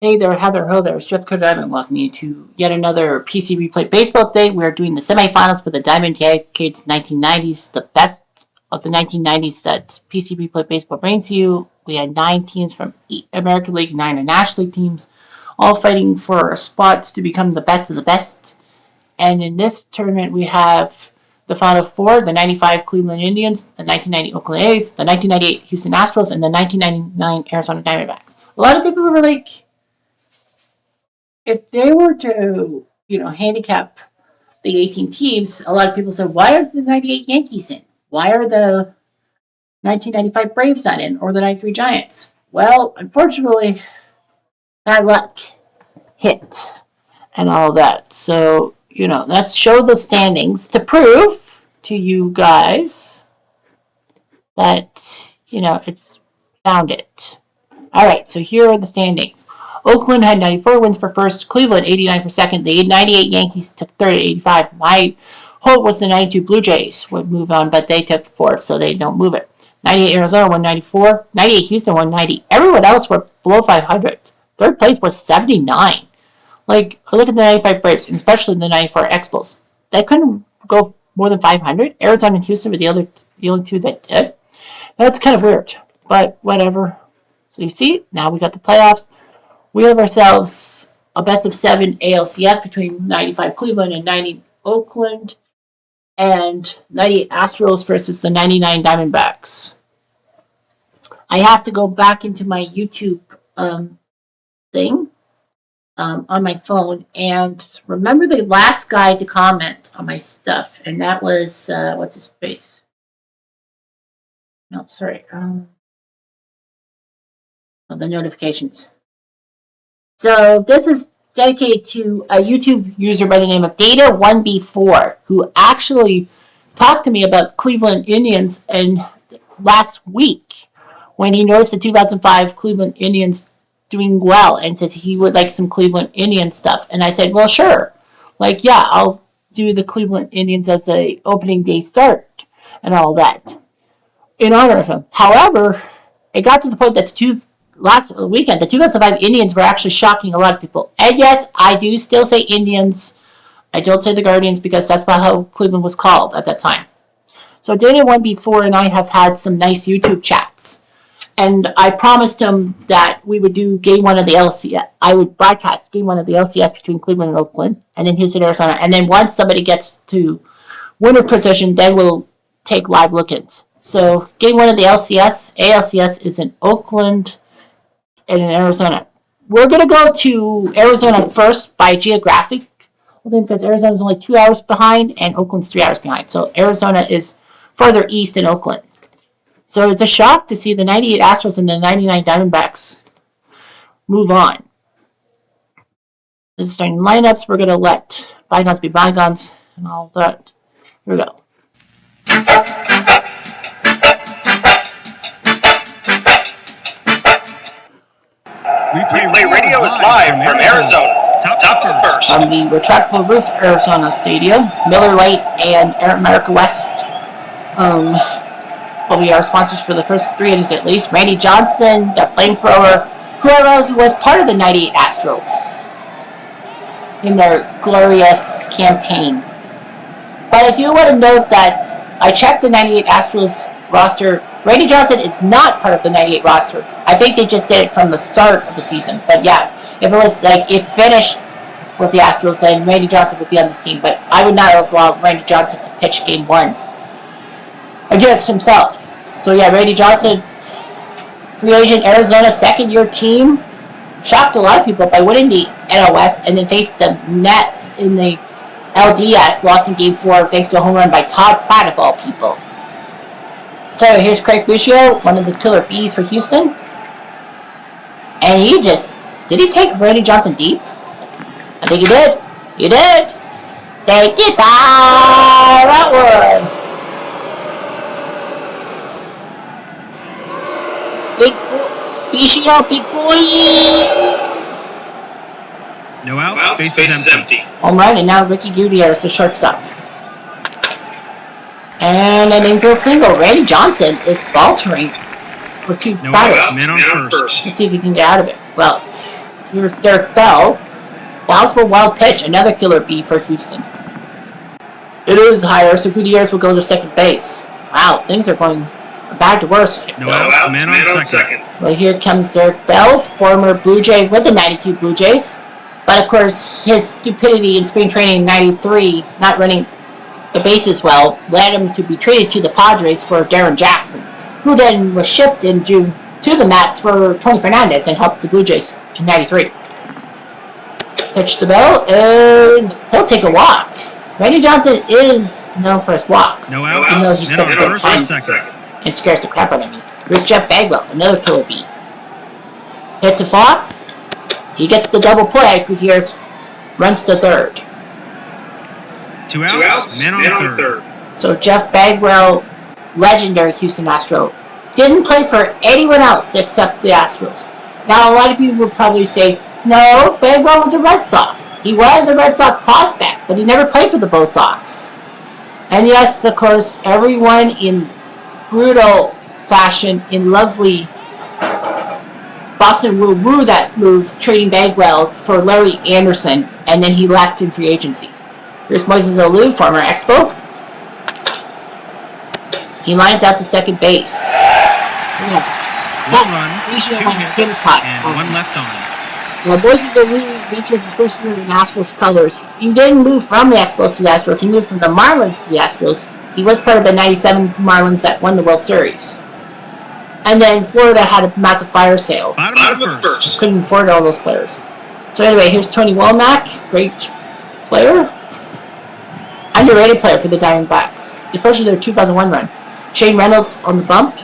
Hey there, Heather. Ho there. It's Jeff Codivant welcoming you to yet another PC Replay Baseball Update. We're doing the semifinals for the Diamond Decades 1990s, the best of the 1990s that PC Replay Baseball brings you. We had 9 teams from American League, 9 National League teams, all fighting for spots to become the best of the best. And in this tournament, we have the Final Four, the 95 Cleveland Indians, the 1990 Oakland A's, the 1998 Houston Astros, and the 1999 Arizona Diamondbacks. A lot of people were like, if they were to, handicap the 18 teams, a lot of people said, why are the 98 Yankees in? Why are the 1995 Braves not in, or the 93 Giants? Well, unfortunately, bad luck hit and all that. So, let's show the standings to prove to you guys that, it's found it. All right, so here are the standings. Oakland had 94 wins for first, Cleveland 89 for second, the 98 Yankees took third at 85. My hope was the 92 Blue Jays would move on, but they took fourth, so they don't move it. 98 Arizona won 94, 98 Houston won 90. Everyone else were below 500. Third place was 79. Like, look at the 95 Braves, especially the 94 Expos. They couldn't go more than 500. Arizona and Houston were the only two that did. That's kind of weird, but whatever. So you see, now we got the playoffs. We have ourselves a best of 7 ALCS between 95 Cleveland and 90 Oakland, and 98 Astros versus the 99 Diamondbacks. I have to go back into my YouTube thing on my phone and remember the last guy to comment on my stuff, and that was, what's his face? No, sorry. The notifications. So this is dedicated to a YouTube user by the name of Data1B4, who actually talked to me about Cleveland Indians and last week when he noticed the 2005 Cleveland Indians doing well and said he would like some Cleveland Indian stuff. And I said, well, sure. Like, yeah, I'll do the Cleveland Indians as a opening day start and all that in honor of him. However, it got to the point that last weekend, the 2005 Indians were actually shocking a lot of people. And yes, I do still say Indians. I don't say the Guardians because that's not how Cleveland was called at that time. So Data1B4 and I have had some nice YouTube chats. And I promised him that we would do game 1 of the LCS. I would broadcast game 1 of the LCS between Cleveland and Oakland, and then Houston, Arizona. And then once somebody gets to winner position, then we'll take live look-ins. So game 1 of the ALCS is in Oakland and in Arizona. We're going to go to Arizona first by geographic, because Arizona is only 2 hours behind and Oakland's 3 hours behind. So Arizona is further east than Oakland. So it's a shock to see the 98 Astros and the 99 Diamondbacks move on. This is starting lineups. We're going to let bygones be bygones and all that. Here we go. Replay Radio is live from Arizona. Top first. From the retractable roof Arizona Stadium, Miller Lite and America West will be our sponsors for the first 3 innings at least. Randy Johnson, the flamethrower, who was part of the 98 Astros in their glorious campaign. But I do want to note that I checked the 98 Astros roster. Randy Johnson is not part of the 98 roster. I think they just did it from the start of the season. But yeah, if it was like it finished with the Astros, then Randy Johnson would be on this team. But I would not have allowed Randy Johnson to pitch game 1 against himself. So yeah, Randy Johnson, free agent, Arizona, second-year team, shocked a lot of people by winning the NL West and then faced the Nets in the LDS, lost in game 4 thanks to a home run by Todd Pratt of all people. So here's Craig Buccio, one of the killer bees for Houston. And did he take Randy Johnson deep? I think he did. He did. Say goodbye, Rockwood. Big Buccio, big boy. No out, base is empty. Home run, and now Ricky Gutierrez, the shortstop. And an infield single. Randy Johnson is faltering with 2 batters. Man on first. Let's see if he can get out of it. Well, Here's Derek Bell. Possible wild pitch, another killer bee for Houston. It is higher, so Gutierrez will go to second base. Wow, things are going bad to worse. No outs, man on second. Well, here comes Derek Bell, former Blue Jay with the 92 Blue Jays. But of course, his stupidity in spring training in 93, not running the bases well, led him to be traded to the Padres for Darren Jackson, who then was shipped in June to the Mets for Tony Fernandez and helped the Blue Jays in 93. Pitch to Bell, and he'll take a walk. Randy Johnson is known for his walks, no outs, even though he's 6'10" and scares the crap out of me. Here's Jeff Bagwell, another killer bee. Hit to Fox. He gets the double play. Gutierrez runs to third. 2 outs, man on third. So Jeff Bagwell, legendary Houston Astro, didn't play for anyone else except the Astros. Now, a lot of people would probably say, no, Bagwell was a Red Sox. He was a Red Sox prospect, but he never played for the Bo Sox. And yes, of course, everyone in brutal fashion, in lovely Boston will woo that move, trading Bagwell for Larry Anderson, and then he left in free agency. Here's Moises Alou, former Expo. He lines out to second base. One run, 2 hits, and 1 left on. Well, Moises Alou, this was his first year in Astros colors. He didn't move from the Expos to the Astros. He moved from the Marlins to the Astros. He was part of the 97 Marlins that won the World Series. And then Florida had a massive fire sale. Bottom of the first. Couldn't afford all those players. So anyway, here's Tony Womack, great player. Underrated player for the Diamondbacks, especially their 2001 run. Shane Reynolds on the bump.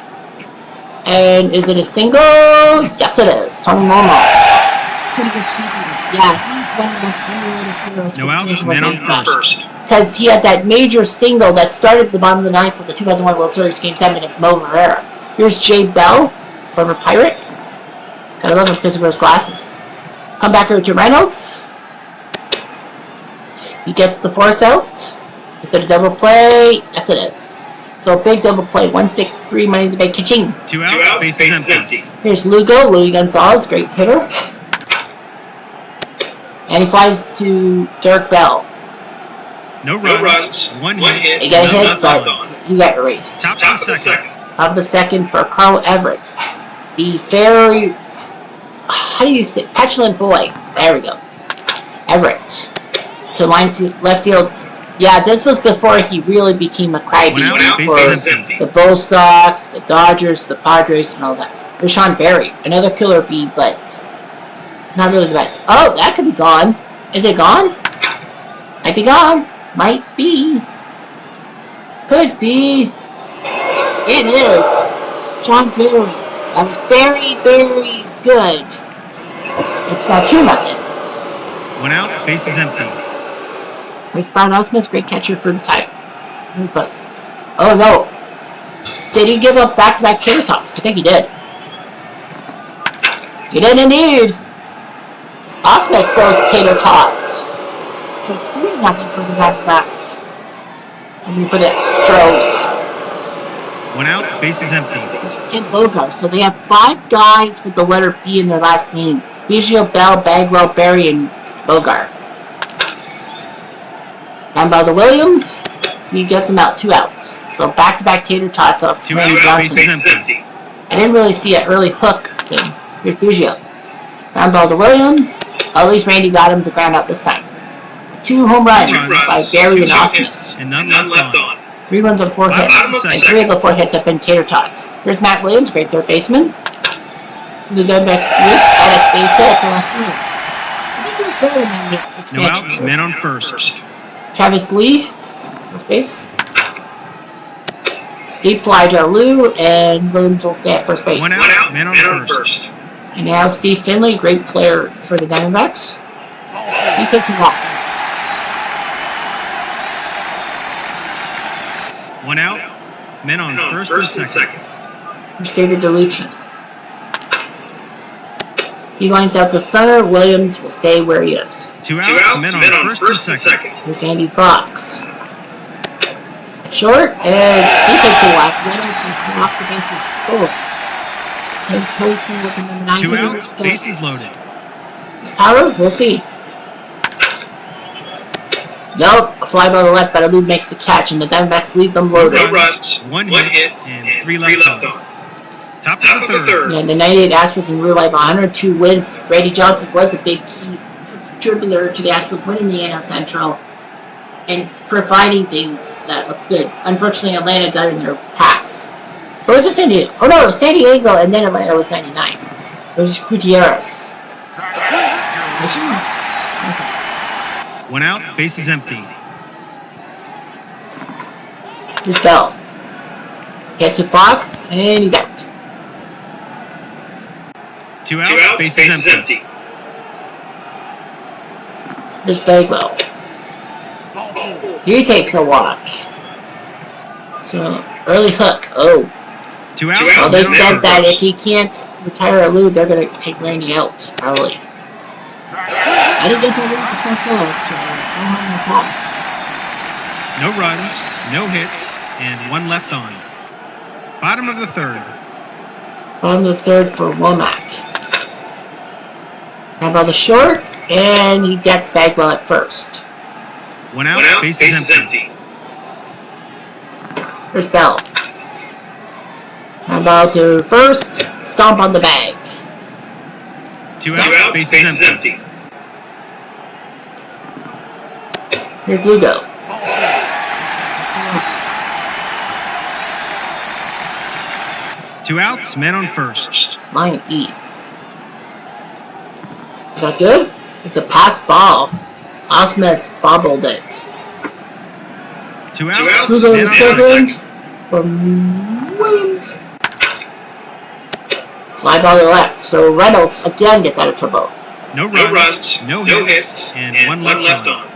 And is it a single? Yes, it is. Tony Womack. Yeah, he's one of the most underrated heroes. No outs, man on first. Because he had that major single that started at the bottom of the ninth for the 2001 World Series Game 7 against Mo Rivera. Here's Jay Bell, former Pirate. Gotta love him because he wears glasses. Come back over to Reynolds. He gets the force out. Is it a double play? Yes, it is. So a big double play. 1-6-3, money in the bank. Ka-ching. 2 outs, base is empty. Here's Louis Gonzalez, great hitter. And he flies to Derek Bell. No runs, 1 hit. He got a hit, but he got erased. Top of the second. Top of the second for Carl Everett. The very, how do you say, petulant boy. There we go. Everett. To left field. Yeah, this was before he really became a crybaby for the Bo Sox, the Dodgers, the Padres, and all that. There's Sean Barry, another killer bee, but not really the best. Oh, that could be gone. Is it gone? Might be gone. Might be. Could be. It is. Sean Barry. That was very, very good. It's not 2-0. 1 out, base is empty. There's Brian Osmus, great catcher for the tie. But, oh no. Did he give up back-to-back tater tots? I think he did. He did indeed. Osmus goes tater tot. So it's 3-0 for the Diamondbacks. I mean, for the Astros. 1 out, base is empty. There's Tim Bogart. So they have 5 guys with the letter B in their last name. Biggio, Bell, Bagwell, Barry, and Bogart. And by the Williams, he gets him out 2 outs. So back-to-back tater tots off Randy Johnson. I didn't really see an early hook thing. Here's Biggio. Ground ball to Williams. At least Randy got him to ground out this time. 2 home runs by Barry and Osmus. And none left on. 3 runs on 4 hits. And 3 of the 4 hits have been tater tots. Here's Matt Williams, great third baseman. The Diamondbacks used at his base hit to left field. I think he was there in the expansion. No outs, man on first. Travis Lee, first base. Deep fly to Lou, and Williams will stay at first base. 1 out, man on first. And now Steve Finley, great player for the Diamondbacks. He takes him off. 1 out, men on first and second. Here's David DeLucci. He lines out to center. Williams will stay where he is. 2 outs, men on first and second. Here's Andy Fox. At short, and he takes a whack. Reynolds is off the bases full. And Poston with the number 9. 2 outs, bases loaded. His power? We'll see. Nope, a fly by the left, but a move makes the catch, and the Diamondbacks leave them loaded. No runs, one hit, and 3 left on. Top of the third. And the 98 Astros in real life, 102 wins. Brady Johnson was a big key contributor to the Astros winning the NL Central and providing things that look good. Unfortunately, Atlanta got in their path. Or was it San Diego? Oh no, it was San Diego, and then Atlanta was 99. It was Gutierrez. One out, base is empty. Here's Bell. Hit to Fox, and he's out. 2 out, base is empty. Here's Bagwell. He takes a walk. So, early hook. Oh. 2 out. Well, they said that if he can't retire a lead, they're going to take Randy out early. I didn't get to lead the first goal, so I don't have no problem. No runs, no hits, and 1 left on. Bottom of the third. Bottom of the third for Womack. How about the short? And he gets Bagwell at first. 1 out, base is empty. Here's Bell. How about the first? Stomp on the bag. 2 out, base is empty. Here's Lugo. 2 outs, man on first. Line E. Is that good? It's a pass ball. Osmus bobbled it. 2 outs, Lugo man in on second. second. From Williams. Fly ball to the left. So Reynolds again gets out of trouble. No runs, no hits, and 1 left on.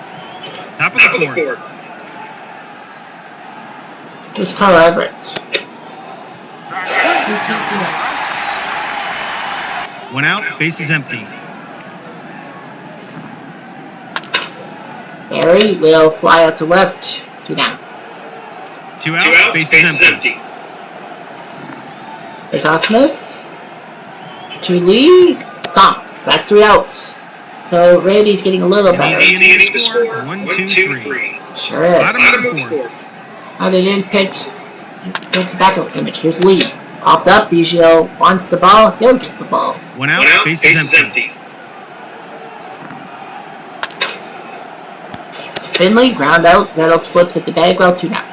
Top of the fourth. Here's Carl Everett. 1 out, base is empty. Barry will fly out to left. 2 down. 2 outs, base is empty. There's Osmus. To Lee. Stomp. That's 3 outs. So Randy's getting a little better. 1, 2, 3. Sure is. Bottom of the fourth. Oh, they didn't pitch the backup image. Here's Lee. Popped up. Biggio wants the ball. He'll get the ball. 1 out, base is empty. Finley, ground out. Reynolds flips it to Bagwell. 2 down.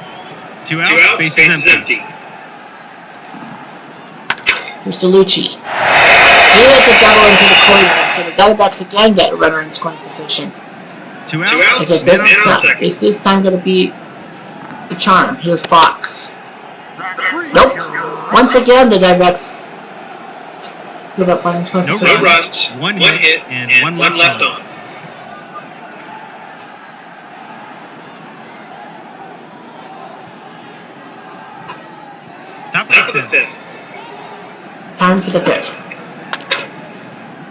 2 outs, base is empty. Here's DeLucci. He hit the double into the corner. So the Diamondbacks again get a runner in scoring position. 2 outs, Is this time going to be the charm? Here's Fox. Nope. Once again, the Diamondbacks give up on scoring position. No runs, 1 hit, and 1 left on. Top of the fifth. Time for the fifth.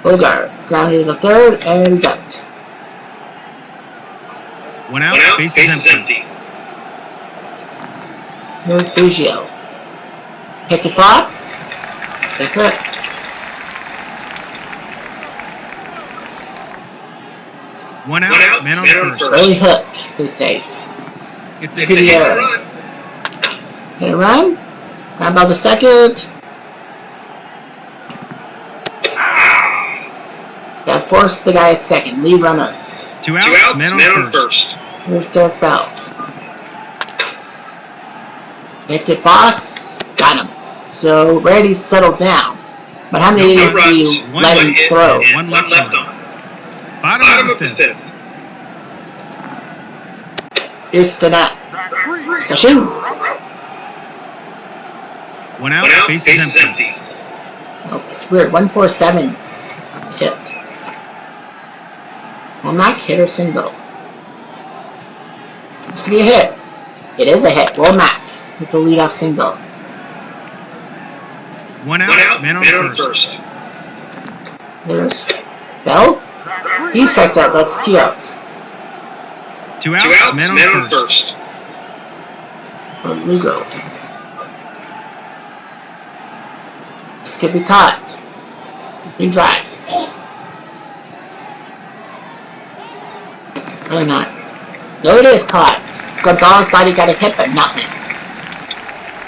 Bogart grounded to the third, and he's out. 1 out, base is empty. Here's Biggio. Hit to Fox. That's it. One out, man on first. Early hook, they say. It's a Gutierrez. Hit a run. Ground ball the second. That forced the guy at second. Lead runner. 2 outs, man on first. Here's Dirk Bell. Hit the Fox. Got him. So Randy's settled down. But how many innings do you let him throw? 1 left on. Bottom of the fifth. Here's the net. Session. 1 out, base is empty. Oh, it's weird. 147 hit. Well, not hit or single. This could be a hit. It is a hit. Womack with the leadoff single. 1 out, man on first. There's Bell. He strikes out. That's 2 outs. 2 outs, man on first. For Lugo. This could be caught. Good drive. Probably not. No, it is caught. Gonzalez thought he got a hit, but nothing.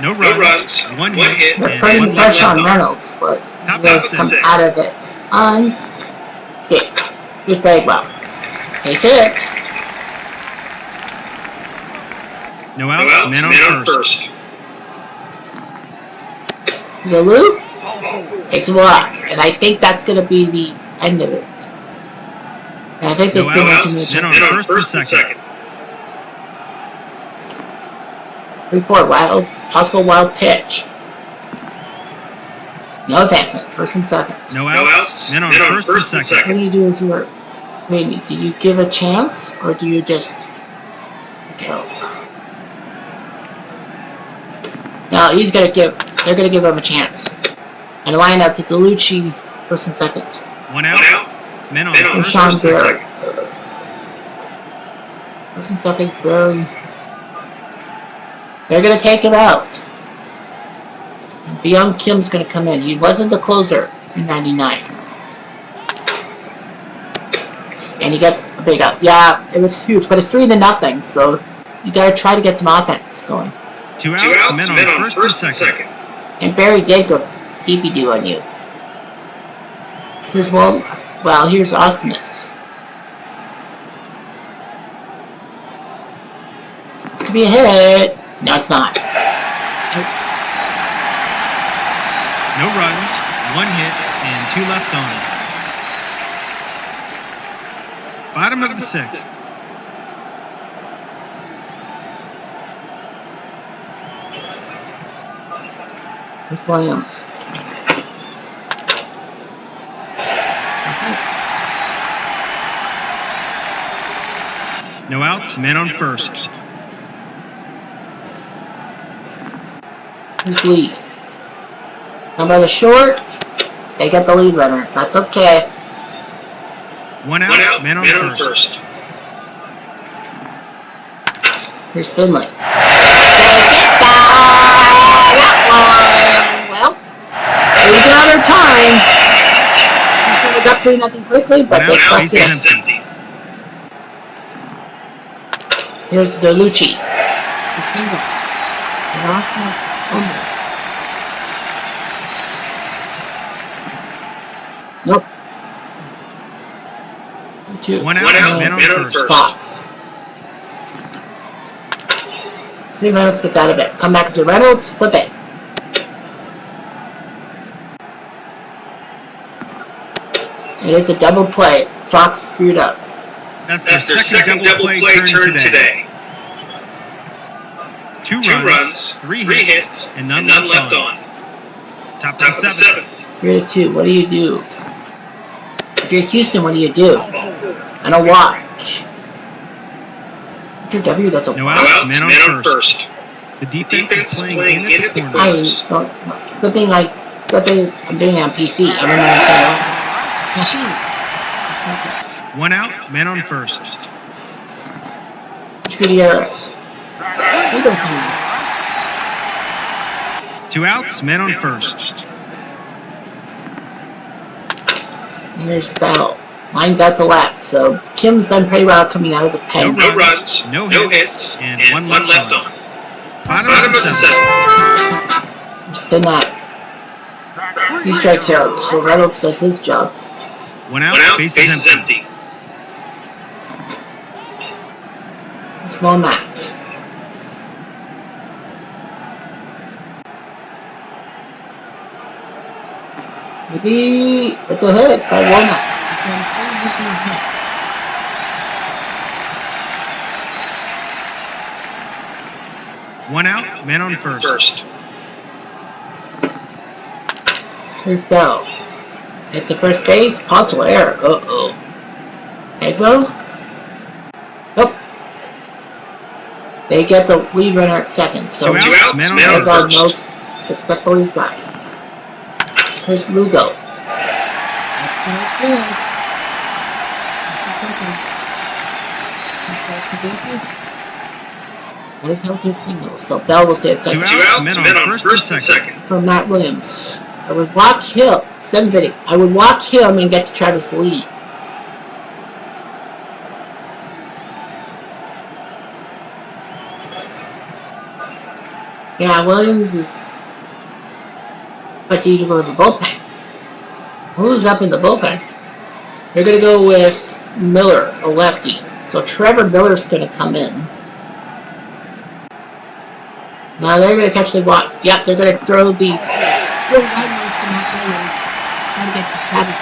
No runs, one hit, We're and putting one pressure left on on. Reynolds, but Top he has of come six. out of it unscathed. He's played well. He's hit. No outs, men on first. Zulu takes a walk, and I think that's going to be the end of it. And I think they've been making the men on chance. first and second. 3-4, wild, possible wild pitch. No advancement, first and second. No outs, men on first and second. What do you do if you're waiting? Do you give a chance, or do you just go? No, they're gonna give him a chance. And a line out to DeLucci, first and second. One out, men on first Sean and Berry. second. First and second, Berry. They're gonna take him out. And Byung Kim's gonna come in. He wasn't the closer in '99. And he gets a big out. Yeah, it was huge, but it's 3-0, so you gotta try to get some offense going. Two outs, men on first and second. And Barry did go DP-do on you. Here's one. Well, here's Osmus. This could be a hit. No, it's not. No runs, one hit, and 2 left on. Bottom of the sixth. Here's Williams. No outs, men on first. Here's Lee. Now by the short, they get the lead runner. That's okay. One out, men on first. Here's Finley. Take it that one. Well, it was another time. This one was up 3-0 quickly, but they fucked it. Here's DeLucci. Nope. 2. One out, men on first. Fox. See, Reynolds gets out of it. Come back to Reynolds, flip it. It is a double play. Fox screwed up. That's their second double play turn today. Two runs, three hits, and none left on. Top of the seventh. 3-2. What do you do? If you're Houston, what do you do? And a walk. After W, that's a walk. No outs, men on first. The defense is playing in at the corner. I don't know. Good thing I'm doing it on PC. I don't know. One out, men on first. Gutierrez. He doesn't. 2 outs, men on first. Here's Bell. Line's out to left, so Kim's done pretty well coming out of the pen. No runs, no hits, and one left on. Bottom of the seventh. Still not. He strikes out, so Reynolds does his job. One out, base is empty. It's Womack. Maybe it's a hit by Womack. One out, men on first. Here's Bell. It's the first base, possible error. Uh-oh. Egbo? Nope. They get the lead runner at second, so Two outs, men on first. Knows respect the lead guy. Here's Lugo. That's not good. There's no two singles, so Bell will stay at second. Two outs, men on first and second. For Matt Williams. I would walk Hill. 750. I would walk him and get to Travis Lee. Yeah, Williams is... But do you go to the bullpen? Who's up in the bullpen? They're going to go with Miller, a lefty. So Trevor Miller's going to come in. Now they're going to catch the walk. Yep, they're going to throw the... Trying to get to Travis.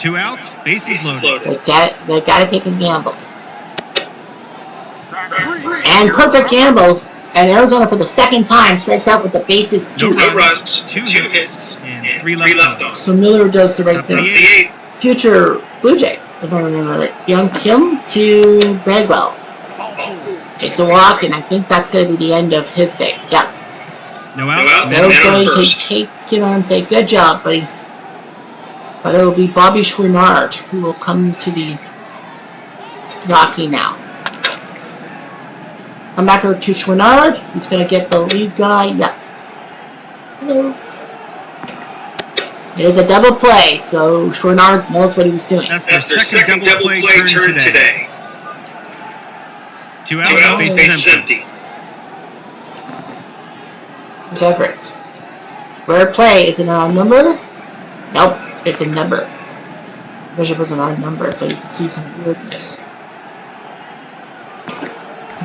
2 outs, bases loaded. They got to take a gamble. And perfect gamble. And Arizona, for the second time, strikes out with the bases No two. runs, 2 hits, and 3 left on. So Miller does the right Top of the thing. 8th. Future Blue Jay, if I remember right. Young Kim to Bagwell. Takes a walk, and I think that's going to be the end of his day. Yeah. No outs, They're going to take him and say, good job, buddy. But it will be Bobby Schwernard who will come to the jockey now. Come back over to Schwernard. He's going to get the lead guy. Yeah. Hello. It is a double play, so Schwernard knows what he was doing. That's their second double play turn today. 2 outs, bases empty. Where's Everett? Rare play. Is it an odd number? Nope, it's a number. Bishop was an odd number, so you can see some weirdness.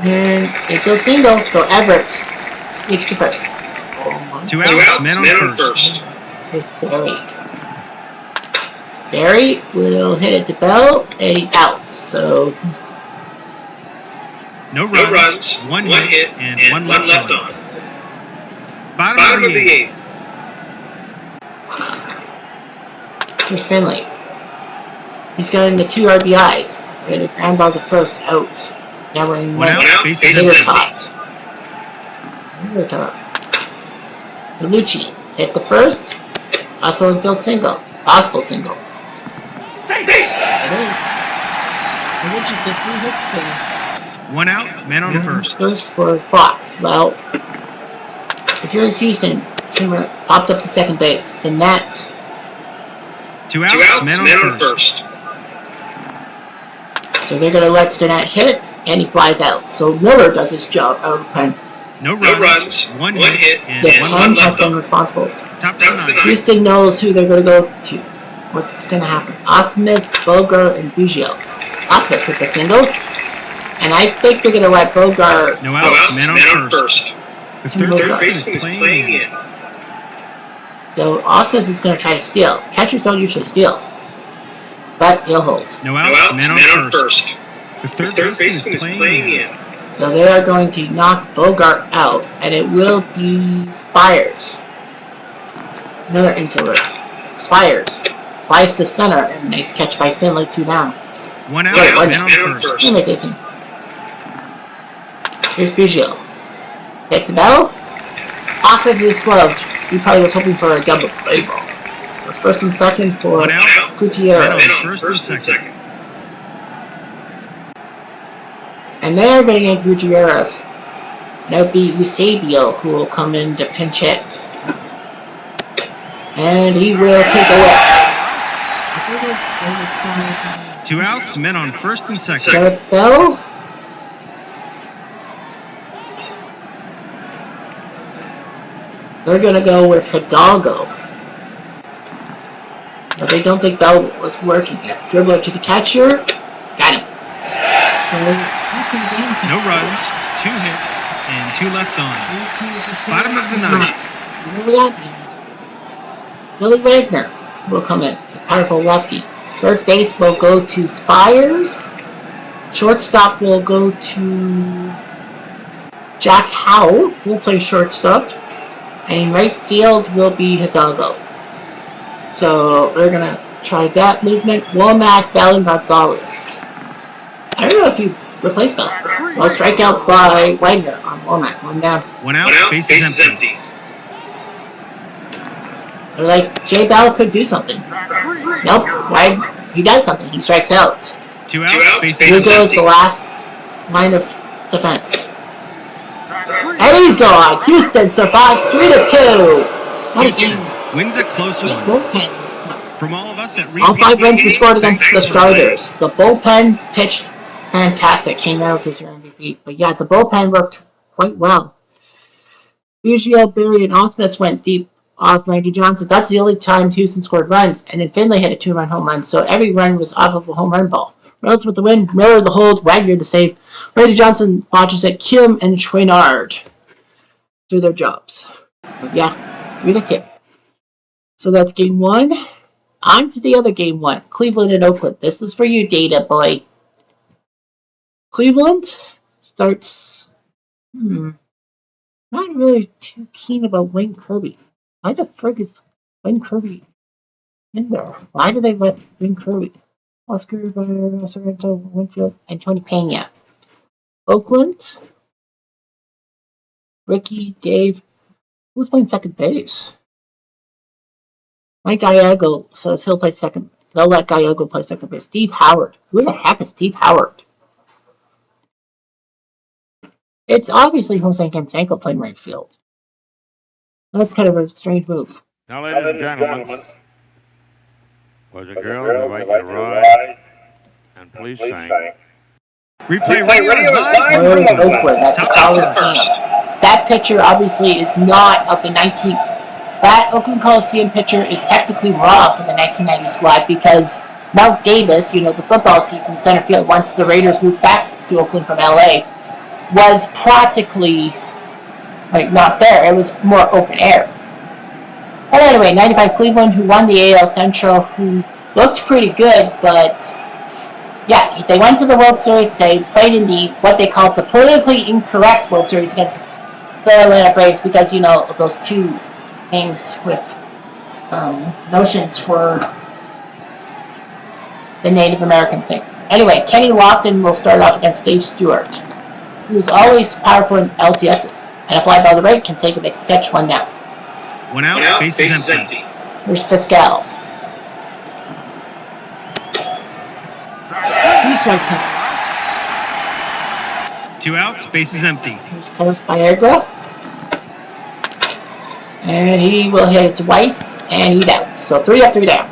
And it's a single, so Everett sneaks to first. 2 outs, men on first. With Barry will hit it to Bell, and he's out. So no runs, 1 hit, and 1 left on. Bottom of the 8th. Here's Finley. He's getting the 2 RBIs. And a ground ball the first out. Now we're in 1 out, bases empty. empty. Bellucci hit the first. Possible infield single. Possible single. It is. Bellucci's got 3 hits for him. 1 out, men on first. First for Fox. Well, if you're in Houston, Kimmer popped up to second base. The net. 2 outs, men on first. So they're going to let Stinnett hit, and he flies out. So Miller does his job out of the pen. No runs, 1 hit, and The 1 pen has left been on. responsible. Top to 9. Houston knows who they're going to go to. What's going to happen? Osmus, Bogart, and Biggio. Osmus with the single. And I think they're going to let Bogart No outs, men on first. The third Bogart. baseman is playing in. So Osmus is going to try to steal. Catchers don't usually steal. But he'll hold. No outs, men on first. The third baseman is playing in. So they are going to knock Bogart out, and it will be Spires. Another infielder. Spires flies to center, and nice catch by Finley, 2 down. 1 out, Sorry, men on first. Finley taking. Here's Biggio. Hit the bell. Off of his glove. He probably was hoping for a double play ball. So it's first and second for 1 out, Gutierrez. men on first and second. And they're going to get Gutierrez. That'll be Eusebio who will come in to pinch hit. And he will take a whiff. 2 outs, men on first and second. Garrett Bell. They're going to go with Hidalgo. But they don't think Bell was working yet. Dribbler to the catcher. Got him. So, No runs, 2 hits, and 2 left on. Bottom of the 9th. Whatever that means. Billy Wagner will come in. The powerful lefty. Third base will go to Spires. Shortstop will go to Jack Howell, who will play shortstop. And in right field will be Hidalgo. So they're going to try that movement. Womack, Bell, and Gonzalez. I don't know if you replace Bell. Well, strikeout by Wagner on Womack. 1 down. 1 out, bases empty. They're like, Jay Bell could do something. Nope. He does something. He strikes out. 2 outs, bases Here empty. goes the last line of defense. And he's gone. Houston survives 3-2. What a game. Wins a close one. Bullpen. From all of us at All 5 runs were scored against the Thanks for playing. starters. The bullpen pitched fantastic. Shane Reynolds is your MVP. But yeah, the bullpen worked quite well. Usually, Barry and Osmus went deep off Randy Johnson. That's the only time Houston scored runs, and then Finley hit a 2-run home run, so every run was off of a home run ball. Reynolds with the win, Miller the hold, Wagner the save. Randy Johnson watches at Kim and Chouinard do their jobs. But yeah, 3-2. So that's game one. On to the other game one, Cleveland and Oakland. This is for you, Data Boy. Cleveland starts... not really too keen about Wayne Kirby. Why the frig is Wayne Kirby in there? Why do they let Wayne Kirby? Oscar, Sorrento, Winfield, and Tony Pena. Oakland, Ricky, Dave. Who's playing second base? Mike Gallego says he'll play second. They'll let Gallego play second base. Steve Howard. Who the heck is Steve Howard? It's obviously Jose Canseco playing right field. That's kind of a strange move. Now, ladies and gentlemen, boys and girls, we'd like to ride and please sing. Replay radio is live from Oakland at the Coliseum. That picture obviously is not of the 19... That Oakland Coliseum picture is technically raw for the 1990 squad because Mark Davis, the football seats in center field once the Raiders moved back to Oakland from LA, was practically not there. It was more open air. But anyway, 95 Cleveland, who won the AL Central, who looked pretty good, but yeah, they went to the World Series. They played in what they called the politically incorrect World Series against the Atlanta Braves because, of those two names with notions for the Native Americans thing. Anyway, Kenny Lofton will start off against Dave Stewart, who's always powerful in LCSs. And a fly ball to the right, Canseco makes the catch, 1 down. 1 out, base is empty. Here's Fiscal. He strikes him. 2 outs, base is empty. Here's Carlos Viagra. And he will hit it twice, and he's out. So 3 up, 3 down.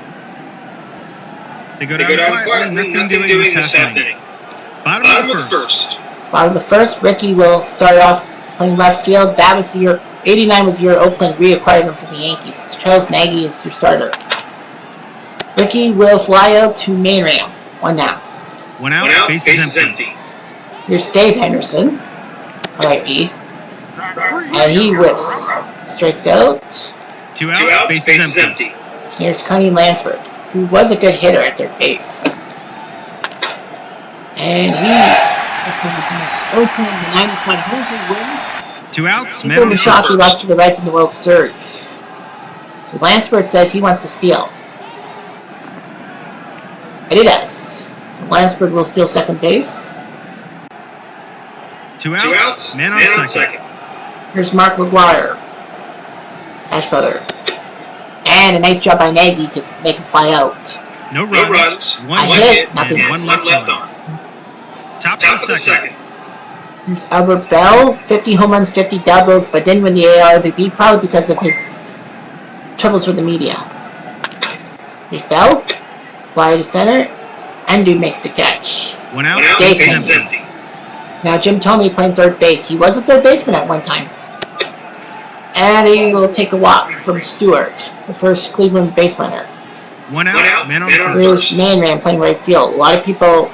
They go down quietly, nothing doing this half inning. Bottom of the first. Bottom of the first, Ricky will start off playing left field. That was the year, 89 was the year Oakland reacquired him from the Yankees. Charles Nagy is your starter. Ricky will fly out to main ram. 1 down. 1 out, base is empty. Here's Dave Henderson, RIP. And he whiffs. Strikes out. 2 out, base is empty. Here's Connie Lansford, who was a good hitter at third base. And Oakland, the 91 Hoosiers wins. 2 outs, People were shocked he lost to the Reds in the World Series. So Lansford says he wants to steal. And he does. So Lansford will steal second base. 2 outs, man on second. Here's Mark McGuire, Ash brother. And a nice job by Nagy to make him fly out. No runs, one hit, nothing. And 1 left on. Top of the second. Here's Albert Bell, 50 home runs, 50 doubles, but didn't win the AL MVP, probably because of his troubles with the media. Here's Bell, fly to center, and dude makes the catch. 1 out, Dave base is empty. Now Jim Thome playing third base. He was a third baseman at one time. And he will take a walk from Stewart, the first Cleveland base runner. 1 out, man on Here's first. Man playing right field. A lot of people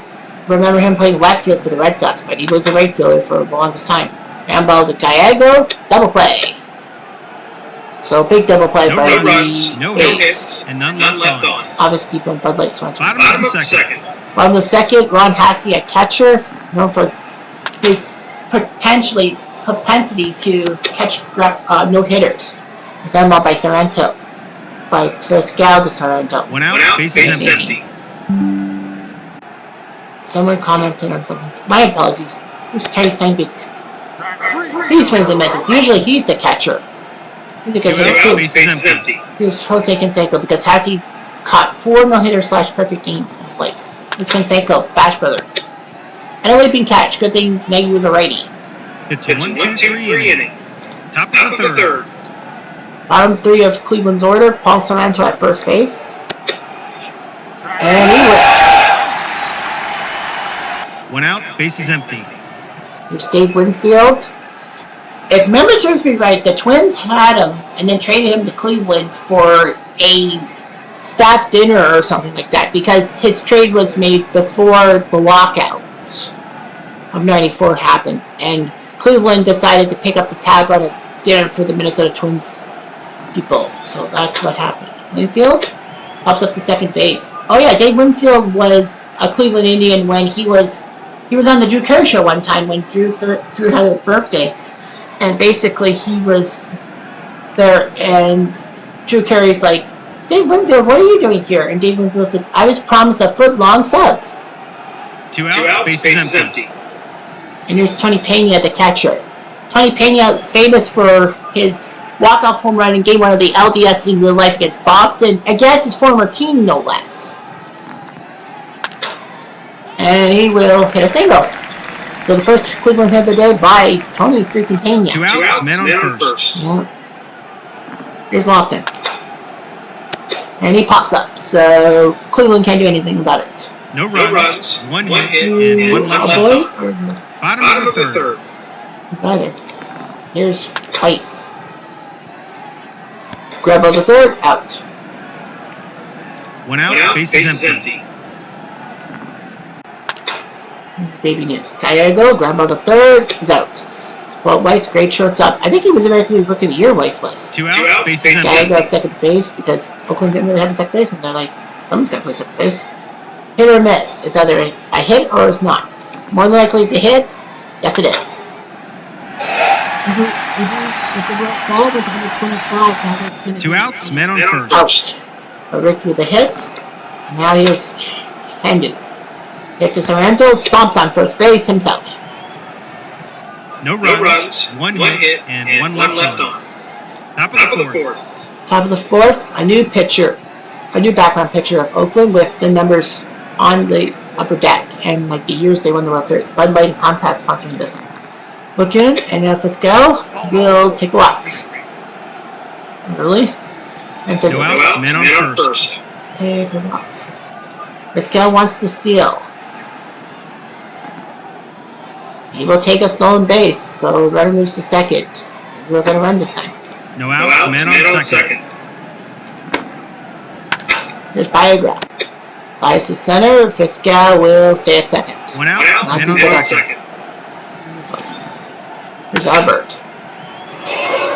remember him playing left field for the Red Sox, but he was a right fielder for the longest time. Ground ball to Gallego, double play. So big double play by the no base. hits, and none left on. Obviously, when Bud Light sponsor. Bottom of the second. Bottom of the second, Ron Hassey, a catcher, known for his propensity to catch no-hitters. Ground ball by Sorrento. By Fiscal to Sorrento. 1 out, base is empty. Someone commented on something. My apologies. Who's Terry Steinbeck? He swings and misses. Usually he's the catcher. He's a good hitter too. Here's Jose Canseco because Hassey caught 4 no-hitter / perfect games in his life. Here's Canseco, Bash brother. And a leaping catch. Good thing Nagy was a righty. It's a 1-2-3 inning. Top of the third. Bottom 3 of Cleveland's order. Paul Sorrento at first base. And he whips. 1 out, base is empty. Here's Dave Winfield. if memory serves me right, the Twins had him and then traded him to Cleveland for a staff dinner or something like that because his trade was made before the lockout of '94 happened, and Cleveland decided to pick up the tab on a dinner for the Minnesota Twins people. So that's what happened. Winfield pops up to second base. Oh yeah, Dave Winfield was a Cleveland Indian when he was on the Drew Carey show one time when Drew had a birthday, and basically he was there, and Drew Carey's like, Dave Winfield, what are you doing here? And Dave Winfield says, I was promised a foot-long sub. 2 outs, base is empty. And here's Tony Pena, the catcher. Tony Pena, famous for his walk-off home run in Game 1 of the LDS in real life against Boston, against his former team, no less. And he will hit a single. So the first Cleveland hit of the day by Tony freaking Pena. 2 outs, man on first. Yeah. Here's Lofton. And he pops up, so Cleveland can't do anything about it. No runs, one hit, and one left on. Bottom of the third. Either. Here's Ice. Grab on the third, out. 1 out, base is empty. Baby news. Gallego, grab on the third, is out. Well, Weiss, great shortstop. I think he was American League Rookie of the Year, Weiss was. 2 outs, base is empty. Gallego at second base because Oakland didn't really have a second baseman. They're like, someone's got to play second base. Hit or miss. It's either a hit or it's not. More than likely it's a hit. Yes, it is. If the ball was 125, 2 outs, man on first. Out. A Ricky with a hit. Now here's Handu. Hit to Sorrento, stomps on first base himself. No runs, one hit, and one left on. Top of the fourth. Top of the fourth, a new background picture of Oakland with the numbers on the upper deck and like the years they won the World Series. Bud Light and Comcast sponsoring this. Look in, and if let's go, we'll take a walk. Early. And no outs, man on first. Take a walk. Vizquel wants to steal. He will take a stolen base, so runner moves to second. We're going to run this time. No outs, man on second. Here's Biograph. Flies to center. Vizquel will stay at second. 1 out, man on second. Here's Albert.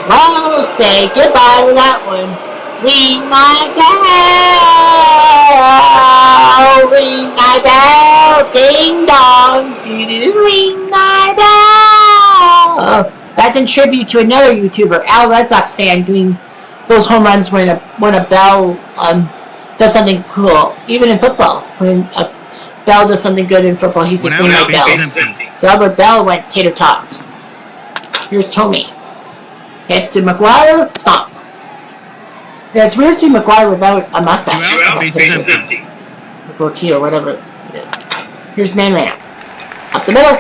Well, say goodbye to that one. Ring my bell, ring my bell, ding dong, ring my bell. That's in tribute to another YouTuber, Al Red Sox fan, doing those home runs when a bell does something cool. Even in football, when a bell does something good in football, he's like, ring my bell. So Albert Bell went tater-topped. Here's Tommy. Hit to McGuire, stop. Yeah, it's weird to see McGuire without a mustache. Or goatee or whatever it is. Here's Man. Up the middle.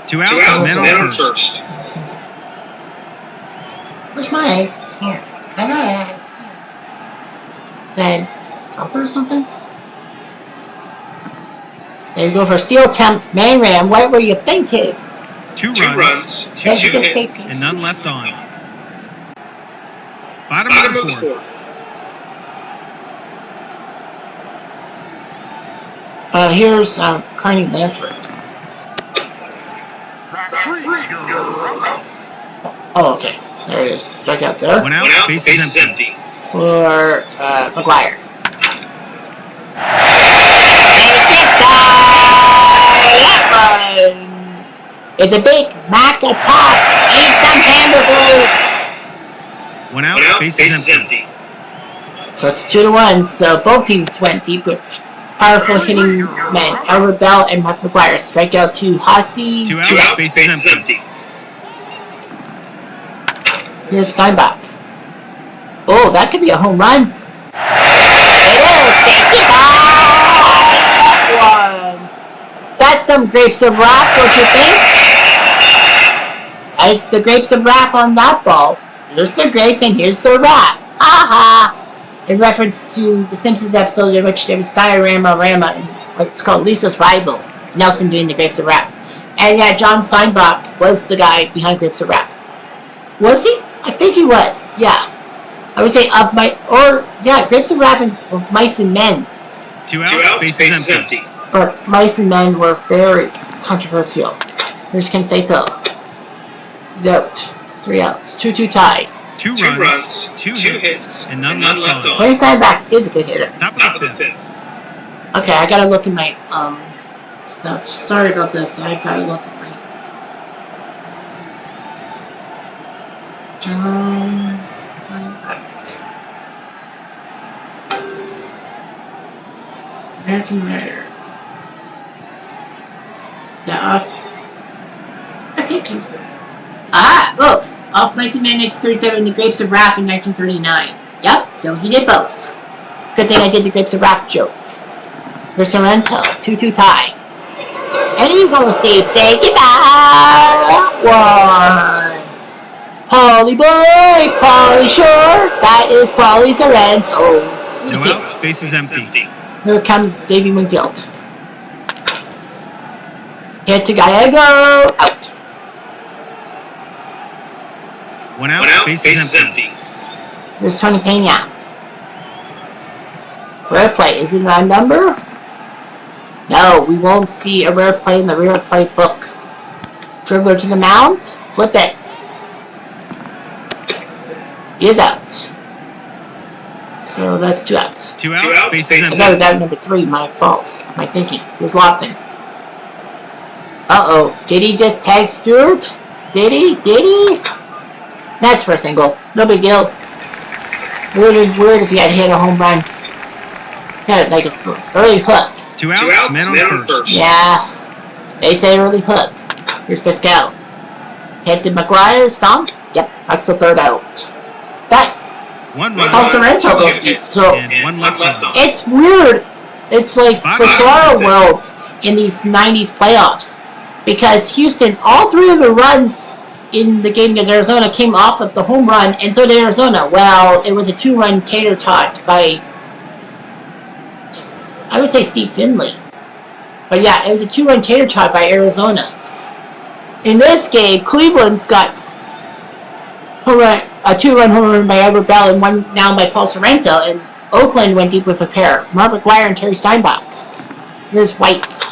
2 outs, man on first. Where's my here? I know I had dropper or something? There you go for a steal attempt. Man Ram, what were you thinking? 2 runs, 2 hits, and none left on. Bottom of the fourth. Here's Carney Lansford. Oh, okay. There it is. Strikeout there. 1 out, base is empty. For McGuire. It's a Big Mac attack. Eat some hamburgers. 1 out, base is empty. So it's 2-1. So both teams went deep with powerful hitting men. Albert Bell and Mark McGuire. Strikeout to Hossie. 2 outs, base is empty. Here's Steinbach. Oh, that could be a home run. It is. Say goodbye. That one. That's some grapes of wrath, don't you think? It's the grapes of wrath on that ball. Here's the grapes and here's the wrath. Aha! In reference to the Simpsons episode in which there was Diorama and what's called Lisa's rival, Nelson doing the grapes of wrath. And yeah, John Steinbach was the guy behind Grapes of Wrath. Was he? I think he was. Yeah. I would say Grapes of Wrath of Mice and Men. 2 outs, base is empty. But Mice and Men were very controversial. Here's Canseco. He's out. 3 outs. 2-2 tie. 2 runs, 2 hits, and none left on. Terry Steinbach is a good hitter. Top of the 5th. Okay, I gotta look at my stuff. Sorry about this. I gotta look at my John Steinbach. American writer. Yeah, I think he's both. Off Mice and Men 1937, The Grapes of Wrath in 1939. Yep, so he did both. Good thing I did the Grapes of Wrath joke. For Sorrento, 2-2 tie. And you go, Steve, say goodbye. 1. Polly boy, Polly Shore. That is Polly Sorrento. No outs, base is empty. Here comes Davey McGilt. Hit to Gallego. Out. 1 out, base is empty. Here's Tony Pena. Rare play. Is it a number? No, we won't see a rare play in the rare play book. Dribbler to the mound. Flip it. He is out. So that's 2 outs. 2 outs, base is empty. That was out number 3. My fault. My thinking. Here's Lofton. Uh-oh. Did he just tag Stewart? Did he? That's for a single. No big deal. Weird if he had hit a home run. Had like a early hook. 2 outs, man on first. Yeah. They say early hook. Here's Pascal. Hit to McGuire. Stomp. Yep. That's the 3rd out. But 1 run. Paul Sorrento goes deep. So and 1 left on. it's weird. It's like bizarre world in these 90s playoffs. Because Houston, all 3 of the runs in the game against Arizona came off of the home run, and so did Arizona. Well, it was a 2-run tater tot by, I would say, Steve Finley. But yeah, it was a 2-run tater tot by Arizona. In this game, Cleveland's got a 2-run home run by Albert Bell and 1 now by Paul Sorrento, and Oakland went deep with a pair. Mark McGuire and Terry Steinbach. Here's Weiss.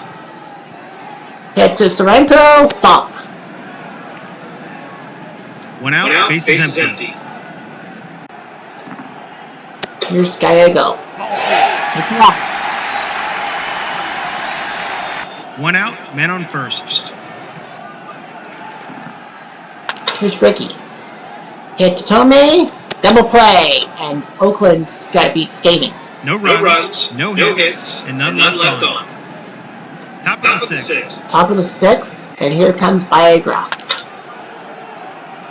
Hit to Sorrento. Stomp. 1 out, base is empty. Here's Gallego. It's up. 1 out, man on first. Here's Ricky. Hit to Tomei. Double play. And Oakland's got to beat Skating. No runs, no hits, and none left on. Top of the 6th. Top of the 6th. And here comes Viagra.